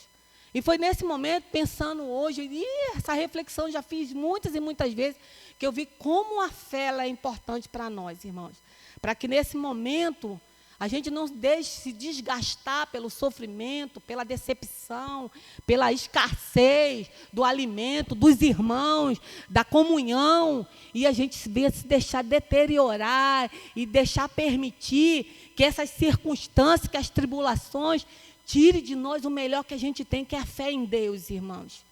S1: E foi nesse momento, pensando hoje, e essa reflexão já fiz muitas e muitas vezes, que eu vi como a fé ela é importante para nós, irmãos, para que nesse momento a gente não deixe se desgastar pelo sofrimento, pela decepção, pela escassez do alimento, dos irmãos, da comunhão, e a gente se deixar deteriorar e deixar permitir que essas circunstâncias, que as tribulações, tire de nós o melhor que a gente tem, que é a fé em Deus, irmãos.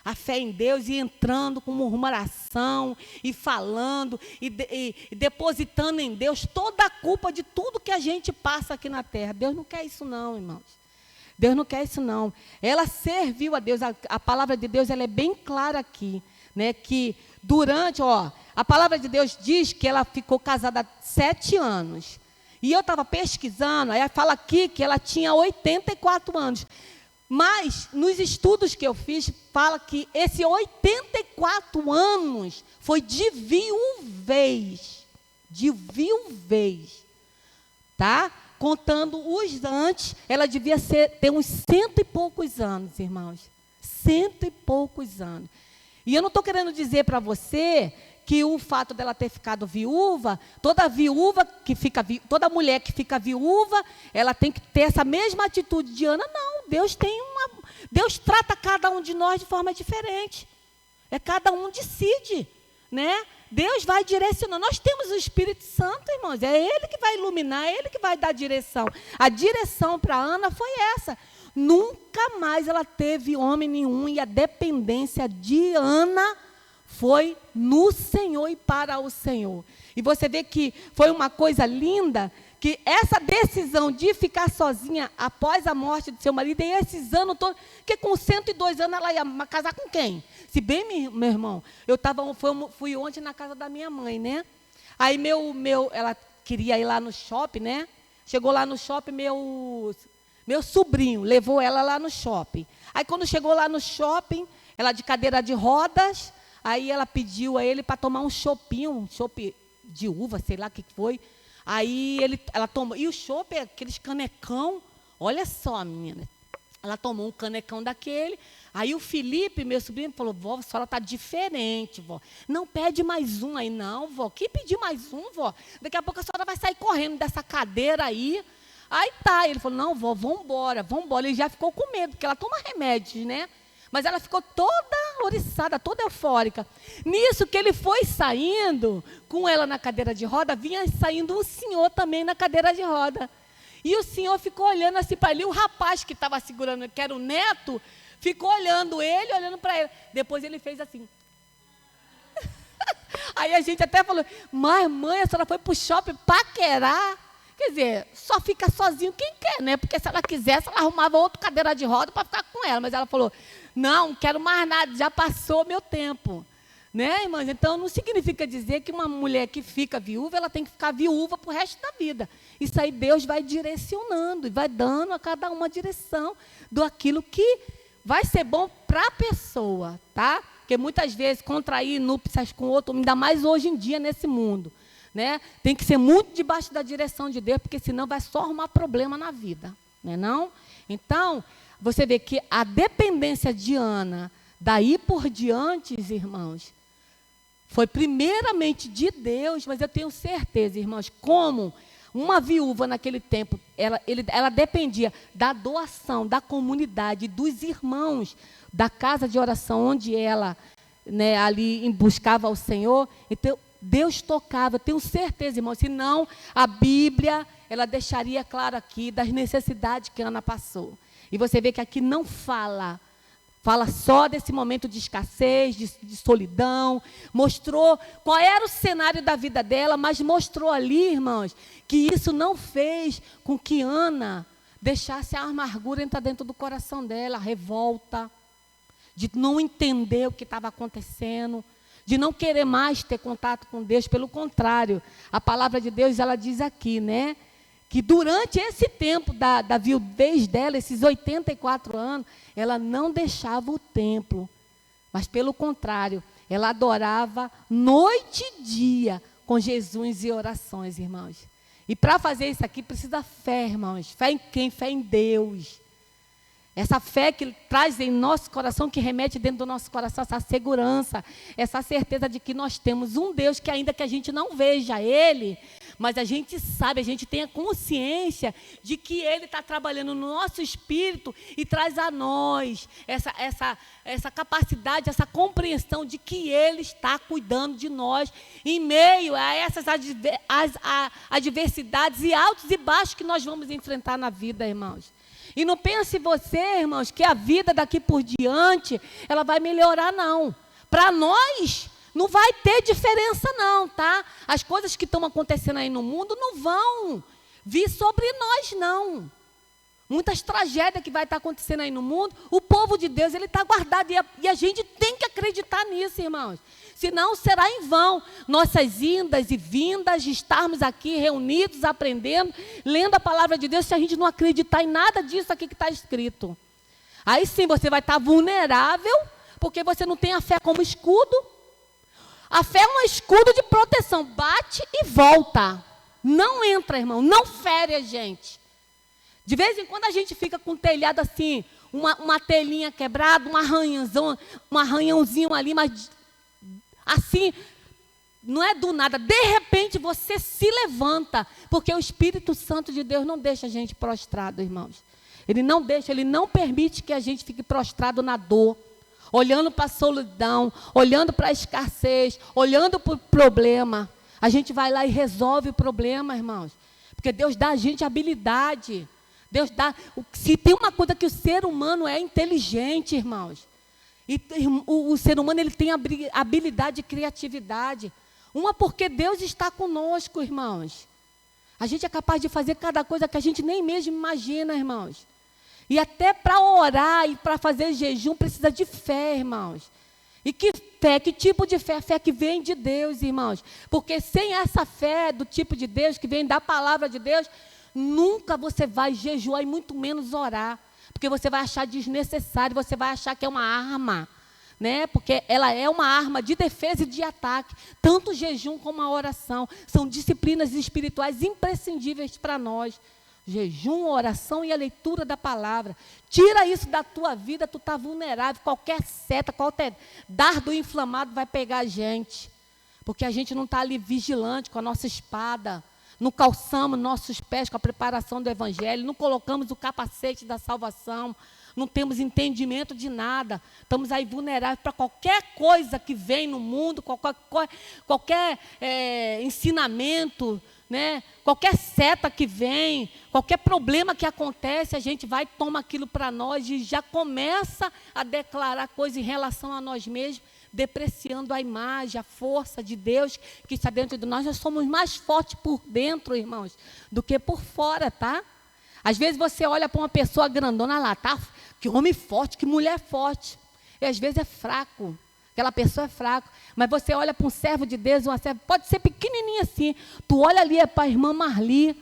S1: A fé em Deus e entrando com murmuração e falando e depositando em Deus toda a culpa de tudo que a gente passa aqui na terra. Deus não quer isso não, irmãos. Deus não quer isso não. Ela serviu a Deus, a palavra de Deus ela é bem clara aqui, né? Que durante, a palavra de Deus diz que ela ficou casada há 7 anos. E eu estava pesquisando, aí fala aqui que ela tinha 84 anos. Mas, nos estudos que eu fiz, fala que esse 84 anos foi de viuvez. De viuvez. Tá? Contando os antes, ela devia ter uns 100 e poucos anos, irmãos. 100 e poucos anos. E eu não estou querendo dizer para você que o fato dela ter ficado viúva, toda mulher que fica viúva, ela tem que ter essa mesma atitude de Ana. Não, Deus trata cada um de nós de forma diferente. Cada um decide, né? Deus vai direcionando. Nós temos o Espírito Santo, irmãos. É Ele que vai iluminar, é Ele que vai dar direção. A direção para Ana foi essa. Nunca mais ela teve homem nenhum, e a dependência de Ana foi no Senhor e para o Senhor. E você vê que foi uma coisa linda, que essa decisão de ficar sozinha após a morte do seu marido, e esses anos todos, que com 102 anos ela ia casar com quem? Se bem, meu irmão, fui ontem na casa da minha mãe, né? Aí ela queria ir lá no shopping, né? Chegou lá no shopping, meu sobrinho levou ela lá no shopping. Aí quando chegou lá no shopping, ela de cadeira de rodas, aí ela pediu a ele para tomar um chopp de uva, sei lá o que foi. Aí ela tomou, e o chopp é aqueles canecão, olha só, menina. Ela tomou um canecão daquele. Aí o Felipe, meu sobrinho, falou: vó, a senhora está diferente, vó. Não pede mais um aí, não, vó. Que pedir mais um, vó? Daqui a pouco a senhora vai sair correndo dessa cadeira aí. Aí tá, ele falou: não, vó, vamos embora. Ele já ficou com medo, porque ela toma remédios, né? Mas ela ficou toda oriçada, toda eufórica. Nisso que ele foi saindo, com ela na cadeira de roda, vinha saindo um senhor também na cadeira de roda. E o senhor ficou olhando assim para ele. O rapaz que estava segurando, que era o neto, ficou olhando ele, olhando para ele. Depois ele fez assim. Aí a gente até falou: mas mãe, a senhora foi para o shopping paquerar? Quer dizer, só fica sozinho quem quer, né? Porque se ela quisesse, ela arrumava outra cadeira de roda para ficar com ela. Mas ela falou, não quero mais nada, já passou meu tempo. Né, irmãs? Então, não significa dizer que uma mulher que fica viúva, ela tem que ficar viúva para o resto da vida. Isso aí Deus vai direcionando e vai dando a cada uma a direção do aquilo que vai ser bom para a pessoa, tá? Porque muitas vezes contrair núpcias com outro, ainda mais hoje em dia nesse mundo, né? Tem que ser muito debaixo da direção de Deus, porque senão vai só arrumar problema na vida, né, não? Então, você vê que a dependência de Ana, daí por diante, irmãos, foi primeiramente de Deus, mas eu tenho certeza, irmãos, como uma viúva naquele tempo, ela dependia da doação, da comunidade, dos irmãos, da casa de oração, onde ela, né, ali buscava o Senhor. Então, Deus tocava, eu tenho certeza, irmãos, senão a Bíblia, ela deixaria claro aqui das necessidades que Ana passou. E você vê que aqui não fala só desse momento de escassez, de solidão, mostrou qual era o cenário da vida dela, mas mostrou ali, irmãos, que isso não fez com que Ana deixasse a amargura entrar dentro do coração dela, a revolta, de não entender o que estava acontecendo, de não querer mais ter contato com Deus. Pelo contrário, a palavra de Deus, ela diz aqui, né, que durante esse tempo da viuvez dela, esses 84 anos, ela não deixava o templo, mas pelo contrário, ela adorava noite e dia com jejuns e orações, irmãos. E para fazer isso aqui precisa fé, irmãos. Fé em quem? Fé em Deus. Essa fé que traz em nosso coração, que remete dentro do nosso coração essa segurança, essa certeza de que nós temos um Deus que, ainda que a gente não veja Ele, mas a gente sabe, a gente tem a consciência de que Ele está trabalhando no nosso espírito e traz a nós essa capacidade, essa compreensão de que Ele está cuidando de nós em meio a essas adversidades e altos e baixos que nós vamos enfrentar na vida, irmãos. E não pense você, irmãos, que a vida daqui por diante, ela vai melhorar, não. Para nós, não vai ter diferença, não, tá? As coisas que estão acontecendo aí no mundo não vão vir sobre nós, não. Muitas tragédias que vai estar acontecendo aí no mundo, o povo de Deus, ele está guardado. E a gente tem que acreditar nisso, irmãos. Senão será em vão nossas indas e vindas, de estarmos aqui reunidos, aprendendo, lendo a palavra de Deus, se a gente não acreditar em nada disso aqui que está escrito. Aí sim você vai estar vulnerável, porque você não tem a fé como escudo. A fé é um escudo de proteção, bate e volta. Não entra, irmão, não fere a gente. De vez em quando a gente fica com o telhado assim, uma telinha quebrada, um arranhãozinho ali, mas assim, não é do nada. De repente você se levanta, porque o Espírito Santo de Deus não deixa a gente prostrado, irmãos. Ele não deixa, ele não permite que a gente fique prostrado na dor, olhando para a solidão, olhando para a escassez, olhando para o problema. A gente vai lá e resolve o problema, irmãos, porque Deus dá a gente habilidade. Deus dá. Se tem uma coisa que o ser humano é inteligente, irmãos. E o ser humano, ele tem habilidade e criatividade. Uma, porque Deus está conosco, irmãos. A gente é capaz de fazer cada coisa que a gente nem mesmo imagina, irmãos. E até para orar e para fazer jejum precisa de fé, irmãos. E que fé, que tipo de fé? A fé que vem de Deus, irmãos. Porque sem essa fé do tipo de Deus, que vem da palavra de Deus, nunca você vai jejuar e muito menos orar. Porque você vai achar desnecessário, você vai achar que é uma arma, né? Porque ela é uma arma de defesa e de ataque. Tanto o jejum como a oração são disciplinas espirituais imprescindíveis para nós. Jejum, oração e a leitura da palavra. Tira isso da tua vida, tu está vulnerável. Qualquer seta, qualquer dardo inflamado vai pegar a gente. Porque a gente não está ali vigilante com a nossa espada. Não calçamos nossos pés com a preparação do Evangelho, não colocamos o capacete da salvação, não temos entendimento de nada. Estamos aí vulneráveis para qualquer coisa que vem no mundo, qualquer ensinamento, né? Qualquer seta que vem, qualquer problema que acontece, a gente vai, toma aquilo para nós e já começa a declarar coisas em relação a nós mesmos, depreciando a imagem, a força de Deus que está dentro de nós. Nós somos mais fortes por dentro, irmãos, do que por fora, tá? Às vezes você olha para uma pessoa grandona lá, tá? Que homem forte, que mulher forte. E às vezes é fraco. Aquela pessoa é fraca. Mas você olha para um servo de Deus, uma serva, pode ser pequenininha assim. Tu olha ali, é para a irmã Marli.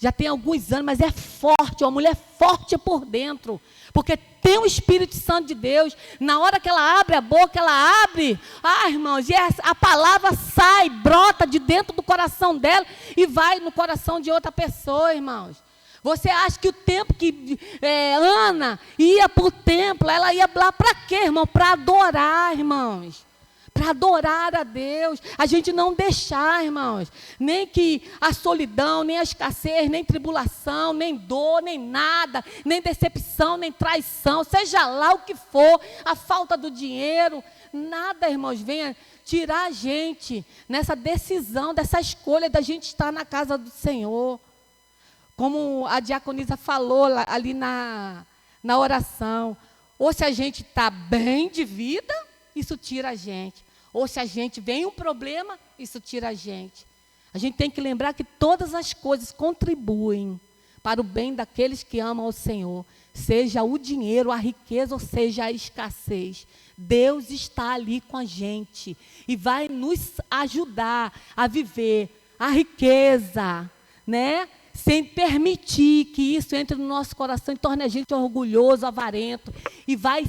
S1: Já tem alguns anos, mas é forte. Uma mulher forte por dentro. Porque tem o Espírito Santo de Deus. Na hora que ela abre a boca, ela abre. Ah, irmãos, e a palavra sai, brota de dentro do coração dela e vai no coração de outra pessoa, irmãos. Você acha que o tempo que Ana ia para o templo, ela ia lá para quê, irmão? Para adorar, irmãos. Para adorar a Deus. A gente não deixar, irmãos, nem que a solidão, nem a escassez, nem tribulação, nem dor, nem nada, nem decepção, nem traição, seja lá o que for, a falta do dinheiro, nada, irmãos, venha tirar a gente nessa decisão, dessa escolha da gente estar na casa do Senhor. Como a diaconisa falou ali na oração, ou se a gente está bem de vida, isso tira a gente. Ou se a gente vem um problema, isso tira a gente. A gente tem que lembrar que todas as coisas contribuem para o bem daqueles que amam o Senhor. Seja o dinheiro, a riqueza, ou seja a escassez. Deus está ali com a gente e vai nos ajudar a viver a riqueza, né? Sem permitir que isso entre no nosso coração e torne a gente orgulhoso, avarento. E vai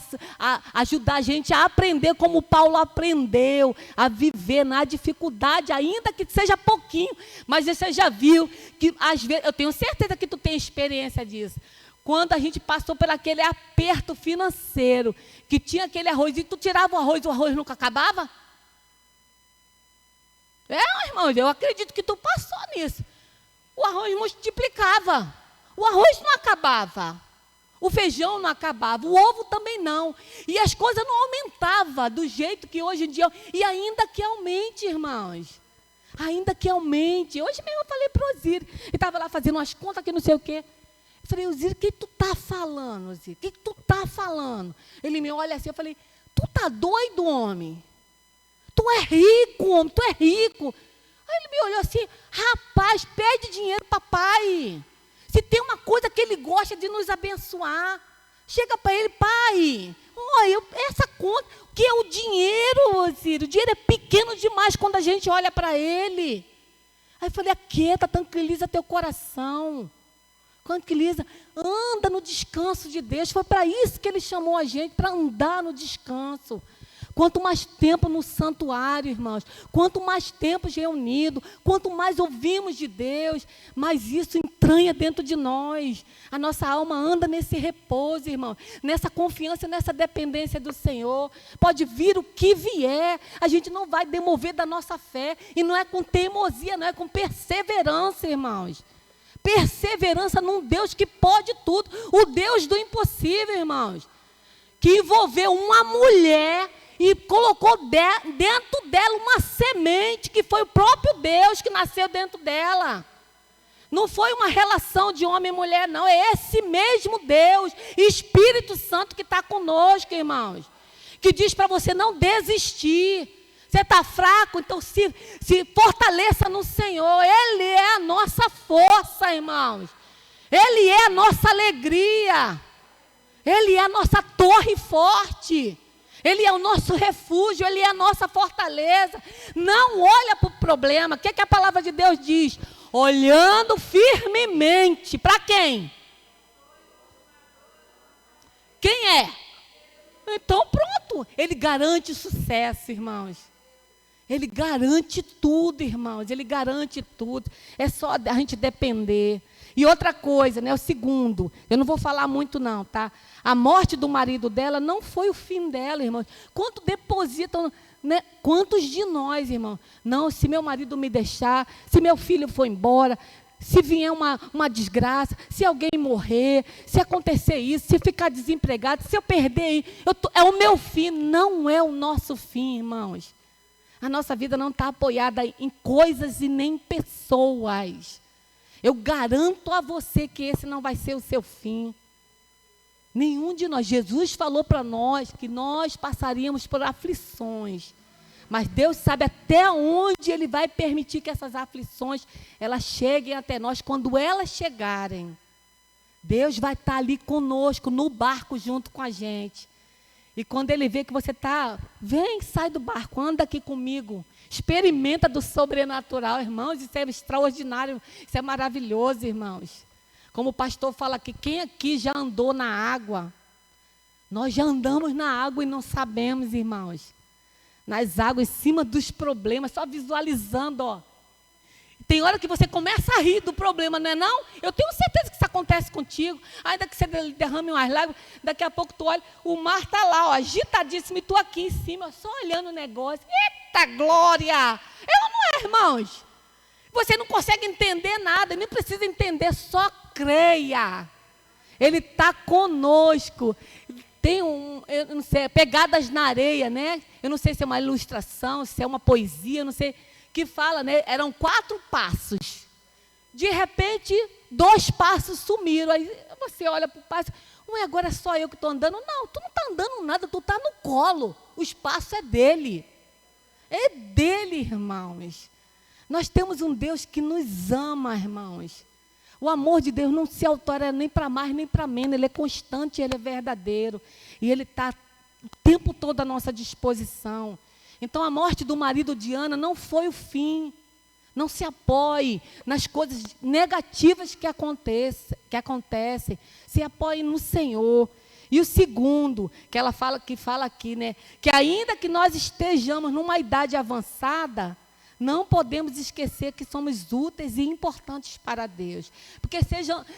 S1: ajudar a gente a aprender como Paulo aprendeu, a viver na dificuldade, ainda que seja pouquinho. Mas você já viu que, às vezes, eu tenho certeza que tu tem experiência disso. Quando a gente passou por aquele aperto financeiro, que tinha aquele arroz, e tu tirava o arroz nunca acabava? Irmão, eu acredito que tu passou nisso. O arroz multiplicava, o arroz não acabava, o feijão não acabava, o ovo também não. E as coisas não aumentavam do jeito que hoje em dia. E ainda que aumente, irmãos. Ainda que aumente. Hoje mesmo eu falei para o Osíris, ele estava lá fazendo umas contas que não sei o quê. Eu falei, Osíris, o que tu está falando, Osíris? O que tu está falando? Ele me olha assim, eu falei, tu está doido, homem? Tu é rico, homem, tu é rico. Aí ele me olhou assim, rapaz, pede dinheiro, papai. Se tem uma coisa que ele gosta de nos abençoar, chega para ele, pai, olha, essa conta, que é o dinheiro, Ciro, o dinheiro é pequeno demais quando a gente olha para ele. Aí eu falei, aquieta, tranquiliza teu coração. Tranquiliza, anda no descanso de Deus. Foi para isso que ele chamou a gente, para andar no descanso. Quanto mais tempo no santuário, irmãos, quanto mais tempo reunido, quanto mais ouvimos de Deus, mais isso entranha dentro de nós. A nossa alma anda nesse repouso, irmão, nessa confiança, nessa dependência do Senhor. Pode vir o que vier, a gente não vai demover da nossa fé. E não é com teimosia, não é com perseverança, irmãos. Perseverança num Deus que pode tudo, o Deus do impossível, irmãos. Que envolveu uma mulher e colocou dentro dela uma semente, que foi o próprio Deus que nasceu dentro dela. Não foi uma relação de homem e mulher, não. É esse mesmo Deus, Espírito Santo, que está conosco, irmãos. Que diz para você não desistir. Você está fraco, então se fortaleça no Senhor. Ele é a nossa força, irmãos. Ele é a nossa alegria. Ele é a nossa torre forte. Ele é o nosso refúgio, Ele é a nossa fortaleza. Não olha para o problema. O que a palavra de Deus diz? Olhando firmemente. Para quem? Quem é? Então pronto. Ele garante sucesso, irmãos. Ele garante tudo, irmãos. Ele garante tudo. É só a gente depender. E outra coisa, né, o segundo, eu não vou falar muito não, tá? A morte do marido dela não foi o fim dela, irmãos. Quanto depositam, né? Quantos de nós, irmão? Não, se meu marido me deixar, se meu filho for embora, se vier uma desgraça, se alguém morrer, se acontecer isso, se ficar desempregado, se eu perder, é o meu fim. Não é o nosso fim, irmãos. A nossa vida não está apoiada em coisas e nem em pessoas. Eu garanto a você que esse não vai ser o seu fim. Nenhum de nós. Jesus falou para nós que nós passaríamos por aflições. Mas Deus sabe até onde Ele vai permitir que essas aflições elas cheguem até nós. Quando elas chegarem, Deus vai estar ali conosco, no barco, junto com a gente. E quando Ele vê que você está, vem, sai do barco, anda aqui comigo. Experimenta do sobrenatural, irmãos. Isso é extraordinário, isso é maravilhoso, irmãos. Como o pastor fala aqui, quem aqui já andou na água? Nós já andamos na água e não sabemos, irmãos. Nas águas, em cima dos problemas, só visualizando, ó. Tem hora que você começa a rir do problema, não é não? Eu tenho certeza que isso acontece contigo. Ainda que você derrame umas lágrimas, daqui a pouco tu olha, o mar está lá, ó, agitadíssimo, e tu aqui em cima, só olhando o negócio. Eita glória! É ou não é, irmãos? Você não consegue entender nada, nem precisa entender, só creia. Ele está conosco. Tem eu não sei, pegadas na areia, né? Eu não sei se é uma ilustração, se é uma poesia, eu não sei, que fala, né? Eram 4 passos. De repente, 2 passos sumiram. Aí você olha para o passo, ué, agora é só eu que estou andando? Não, tu não está andando nada, tu está no colo. O espaço é dele. É dele, irmãos. Nós temos um Deus que nos ama, irmãos. O amor de Deus não se altera nem para mais nem para menos. Ele é constante, Ele é verdadeiro. E Ele está o tempo todo à nossa disposição. Então, a morte do marido de Ana não foi o fim. Não se apoie nas coisas negativas que acontecem. Se apoie no Senhor. E o segundo, que ela fala aqui, né? Que ainda que nós estejamos numa idade avançada, não podemos esquecer que somos úteis e importantes para Deus. Porque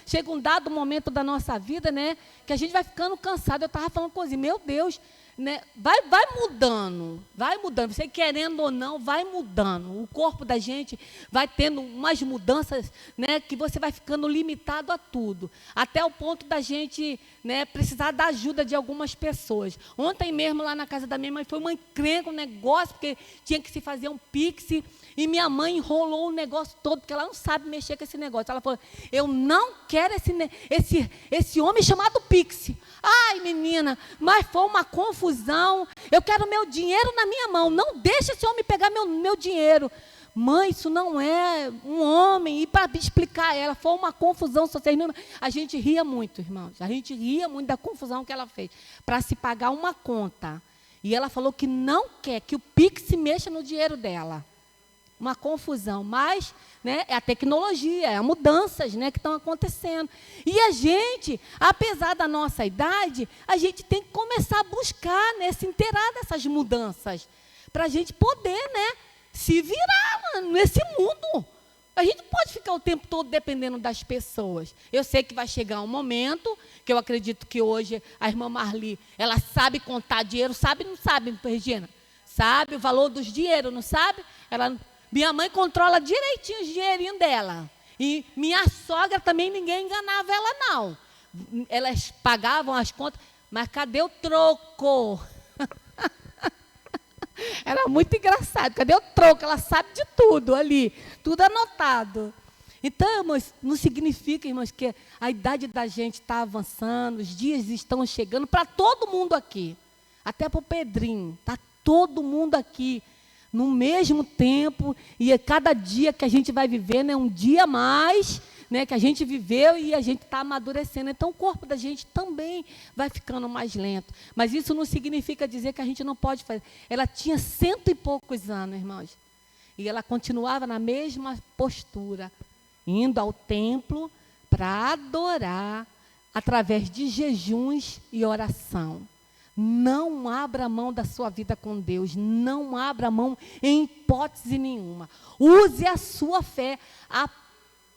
S1: chega um dado momento da nossa vida, né, que a gente vai ficando cansado. Eu estava falando com ele, meu Deus, né, vai mudando. Você querendo ou não, vai mudando. O corpo da gente vai tendo umas mudanças, né, que você vai ficando limitado a tudo. Até o ponto da gente, né, precisar da ajuda de algumas pessoas. Ontem mesmo, lá na casa da minha mãe, foi uma encrenca, um negócio, porque tinha que se fazer um Pix. E minha mãe enrolou o negócio todo, porque ela não sabe mexer com esse negócio. Ela falou, eu não quero esse homem chamado Pix. Ai, menina, mas foi uma confusão. Eu quero meu dinheiro na minha mão. Não deixa esse homem pegar meu dinheiro. Mãe, isso não é um homem. E para explicar a ela, foi uma confusão. A gente ria muito, irmãos. A gente ria muito da confusão que ela fez. Para se pagar uma conta. E ela falou que não quer que o Pix se mexa no dinheiro dela. Uma confusão, mas, né, é a tecnologia, é as mudanças, né, que estão acontecendo. E a gente, apesar da nossa idade, a gente tem que começar a buscar, né, se inteirar dessas mudanças, para a gente poder, né, se virar nesse mundo. A gente não pode ficar o tempo todo dependendo das pessoas. Eu sei que vai chegar um momento, que eu acredito que hoje a irmã Marli, ela sabe contar dinheiro, sabe ou não sabe, Regina? Sabe o valor dos dinheiros, não sabe? Minha mãe controla direitinho o dinheirinho dela. E minha sogra também, ninguém enganava ela, não. Elas pagavam as contas, mas cadê o troco? Era muito engraçado. Cadê o troco? Ela sabe de tudo ali, tudo anotado. Então, irmãos, não significa, irmãos, que a idade da gente está avançando, os dias estão chegando para todo mundo aqui. Até para o Pedrinho, está todo mundo aqui. No mesmo tempo, e cada dia que a gente vai vivendo é um dia a mais, né, que a gente viveu e a gente está amadurecendo. Então, o corpo da gente também vai ficando mais lento. Mas isso não significa dizer que a gente não pode fazer. Ela tinha 100 e poucos anos, irmãos. E ela continuava na mesma postura, indo ao templo para adorar através de jejuns e oração. Não abra mão da sua vida com Deus. Não abra mão em hipótese nenhuma. Use a sua fé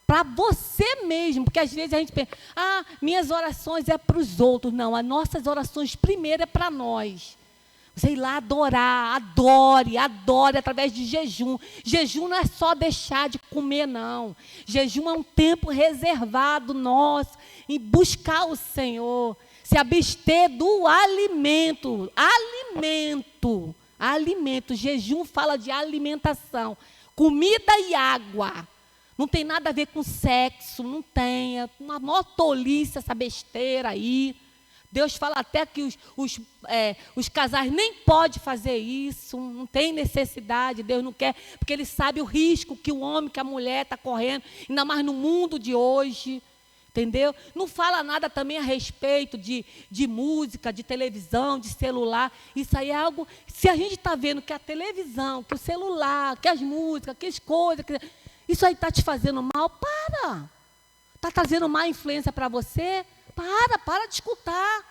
S1: para você mesmo. Porque às vezes a gente pensa, minhas orações é para os outros. Não, as nossas orações primeiro é para nós. Você ir lá adorar, adore através de jejum. Jejum não é só deixar de comer, não. Jejum é um tempo reservado nosso em buscar o Senhor. Se abster do alimento. Alimento. Jejum fala de alimentação. Comida e água. Não tem nada a ver com sexo, não tem. É uma maior tolice essa besteira aí. Deus fala até que os casais nem podem fazer isso, não tem necessidade, Deus não quer, porque Ele sabe o risco que o homem, que a mulher está correndo, ainda mais no mundo de hoje. Entendeu? Não fala nada também a respeito de música, de televisão, de celular. Isso aí é algo... Se a gente está vendo que a televisão, que o celular, que as músicas, que as coisas... isso aí está te fazendo mal, para. Está trazendo má influência para você? Para de escutar.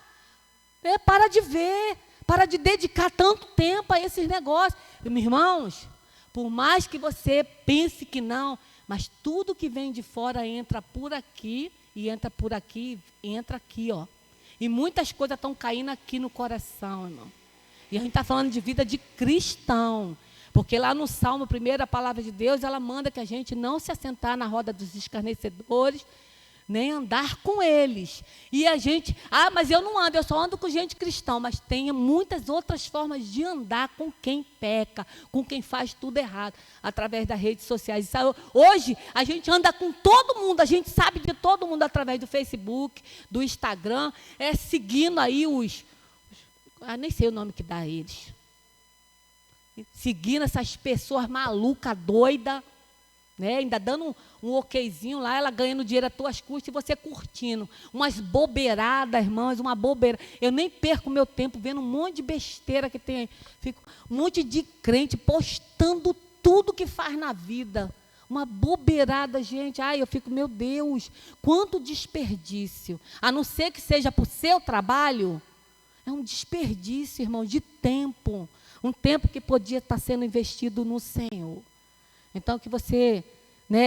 S1: Para de ver. Para de dedicar tanto tempo a esses negócios. E, meus irmãos, por mais que você pense que não, mas tudo que vem de fora entra por aqui... e entra por aqui, entra aqui, ó. E muitas coisas estão caindo aqui no coração, irmão. E a gente está falando de vida de cristão. Porque lá no Salmo, a palavra de Deus, ela manda que a gente não se assentar na roda dos escarnecedores, nem andar com eles. E a gente, mas eu não ando, eu só ando com gente cristã. Mas tem muitas outras formas de andar com quem peca, com quem faz tudo errado, através das redes sociais. Hoje, a gente anda com todo mundo, a gente sabe de todo mundo através do Facebook, do Instagram, seguindo aí nem sei o nome que dá a eles. Seguindo essas pessoas malucas, doidas, né? Ainda dando um okzinho lá, ela ganhando dinheiro às tuas custas e você curtindo. Umas bobeiradas, irmãs, uma bobeira. Eu nem perco meu tempo vendo um monte de besteira que tem aí. Fico, um monte de crente postando tudo que faz na vida. Uma bobeirada, gente. Eu fico, meu Deus, quanto desperdício. A não ser que seja para o seu trabalho, é um desperdício, irmão, de tempo. Um tempo que podia estar sendo investido no Senhor. Então, que você,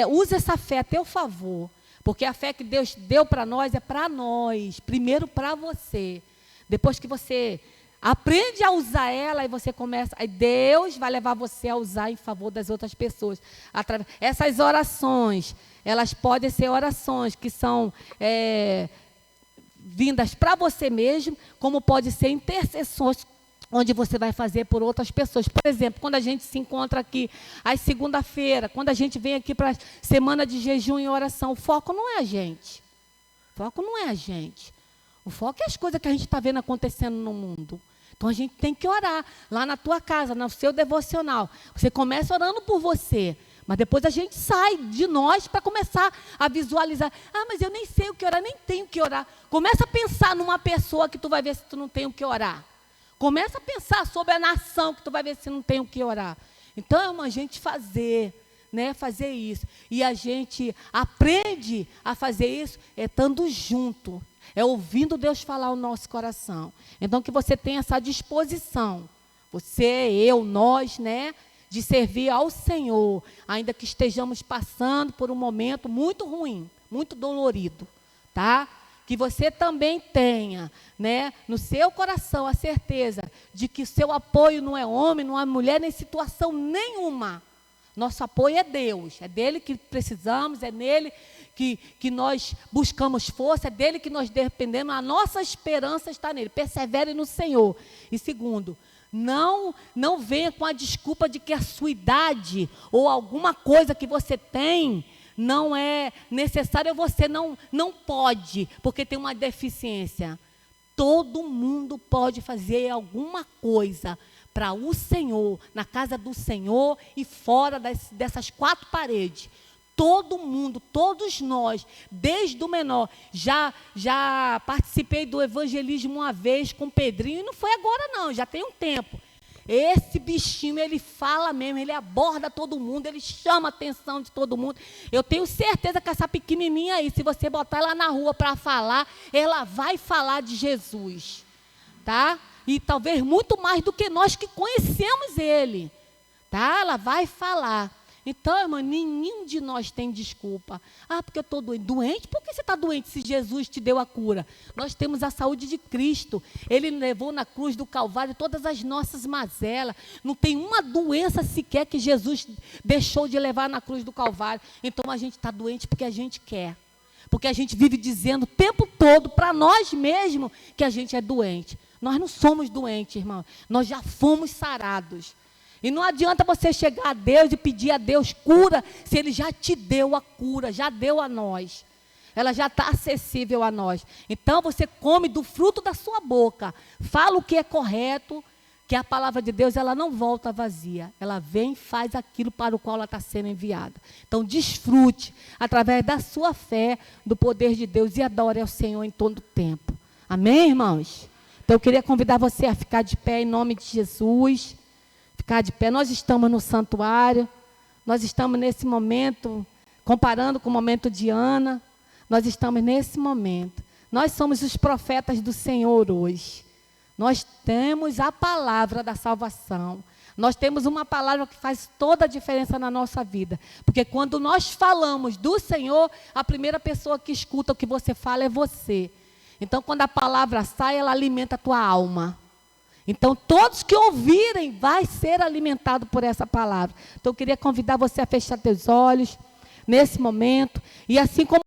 S1: use essa fé a teu favor, porque a fé que Deus deu para nós é para nós, primeiro para você. Depois que você aprende a usar ela, aí você começa, aí Deus vai levar você a usar em favor das outras pessoas. Essas orações, elas podem ser orações que são vindas para você mesmo, como pode ser intercessões onde você vai fazer por outras pessoas. Por exemplo, quando a gente se encontra aqui às segunda-feira, quando a gente vem aqui para a semana de jejum e oração, o foco não é a gente. O foco não é a gente. O foco é as coisas que a gente está vendo acontecendo no mundo. Então, a gente tem que orar lá na tua casa, no seu devocional. Você começa orando por você, mas depois a gente sai de nós para começar a visualizar. Mas eu nem sei o que orar, nem tenho o que orar. Começa a pensar numa pessoa que tu vai ver se tu não tem o que orar. Começa a pensar sobre a nação, que tu vai ver se não tem o que orar. Então, é uma gente fazer isso. E a gente aprende a fazer isso estando junto, ouvindo Deus falar o nosso coração. Então, que você tenha essa disposição, você, eu, nós, de servir ao Senhor, ainda que estejamos passando por um momento muito ruim, muito dolorido, tá? Que você também tenha, no seu coração a certeza de que o seu apoio não é homem, não é mulher, nem situação nenhuma. Nosso apoio é Deus, é dele que precisamos, é nele que nós buscamos força, é dele que nós dependemos, a nossa esperança está nele. Persevere no Senhor. E segundo, não venha com a desculpa de que a sua idade ou alguma coisa que você tem não é necessário, você não pode, porque tem uma deficiência. Todo mundo pode fazer alguma coisa para o Senhor, na casa do Senhor e fora dessas quatro paredes. Todo mundo, todos nós, desde o menor, já participei do evangelismo uma vez com o Pedrinho, e não foi agora não, já tem um tempo. Esse bichinho, ele fala mesmo, ele aborda todo mundo, ele chama a atenção de todo mundo. Eu tenho certeza que essa pequenininha aí, se você botar ela na rua para falar, ela vai falar de Jesus, tá? E talvez muito mais do que nós que conhecemos ele, tá? Ela vai falar. Então, irmã, nenhum de nós tem desculpa. Porque eu estou doente. Doente? Por que você está doente se Jesus te deu a cura? Nós temos a saúde de Cristo. Ele levou na cruz do Calvário todas as nossas mazelas. Não tem uma doença sequer que Jesus deixou de levar na cruz do Calvário. Então, a gente está doente porque a gente quer. Porque a gente vive dizendo o tempo todo para nós mesmos que a gente é doente. Nós não somos doentes, irmão. Nós já fomos sarados. E não adianta você chegar a Deus e pedir a Deus cura, se Ele já te deu a cura, já deu a nós. ela já está acessível a nós. Então você come do fruto da sua boca, fala o que é correto, que a palavra de Deus ela não volta vazia. Ela vem e faz aquilo para o qual ela está sendo enviada. Então desfrute, através da sua fé, do poder de Deus e adore ao Senhor em todo o tempo. Amém, irmãos? Então eu queria convidar você a ficar de pé em nome de Jesus. Ficar de pé. Nós estamos no santuário. Nós estamos nesse momento, comparando com o momento de Ana. Nós estamos nesse momento. Nós somos os profetas do Senhor hoje. Nós temos a palavra da salvação. Nós temos uma palavra que faz toda a diferença na nossa vida. Porque quando nós falamos do Senhor, a primeira pessoa que escuta o que você fala é você. Então, quando a palavra sai, ela alimenta a tua alma. Então, todos que ouvirem, vai ser alimentado por essa palavra. Então, eu queria convidar você a fechar teus olhos nesse momento. E assim como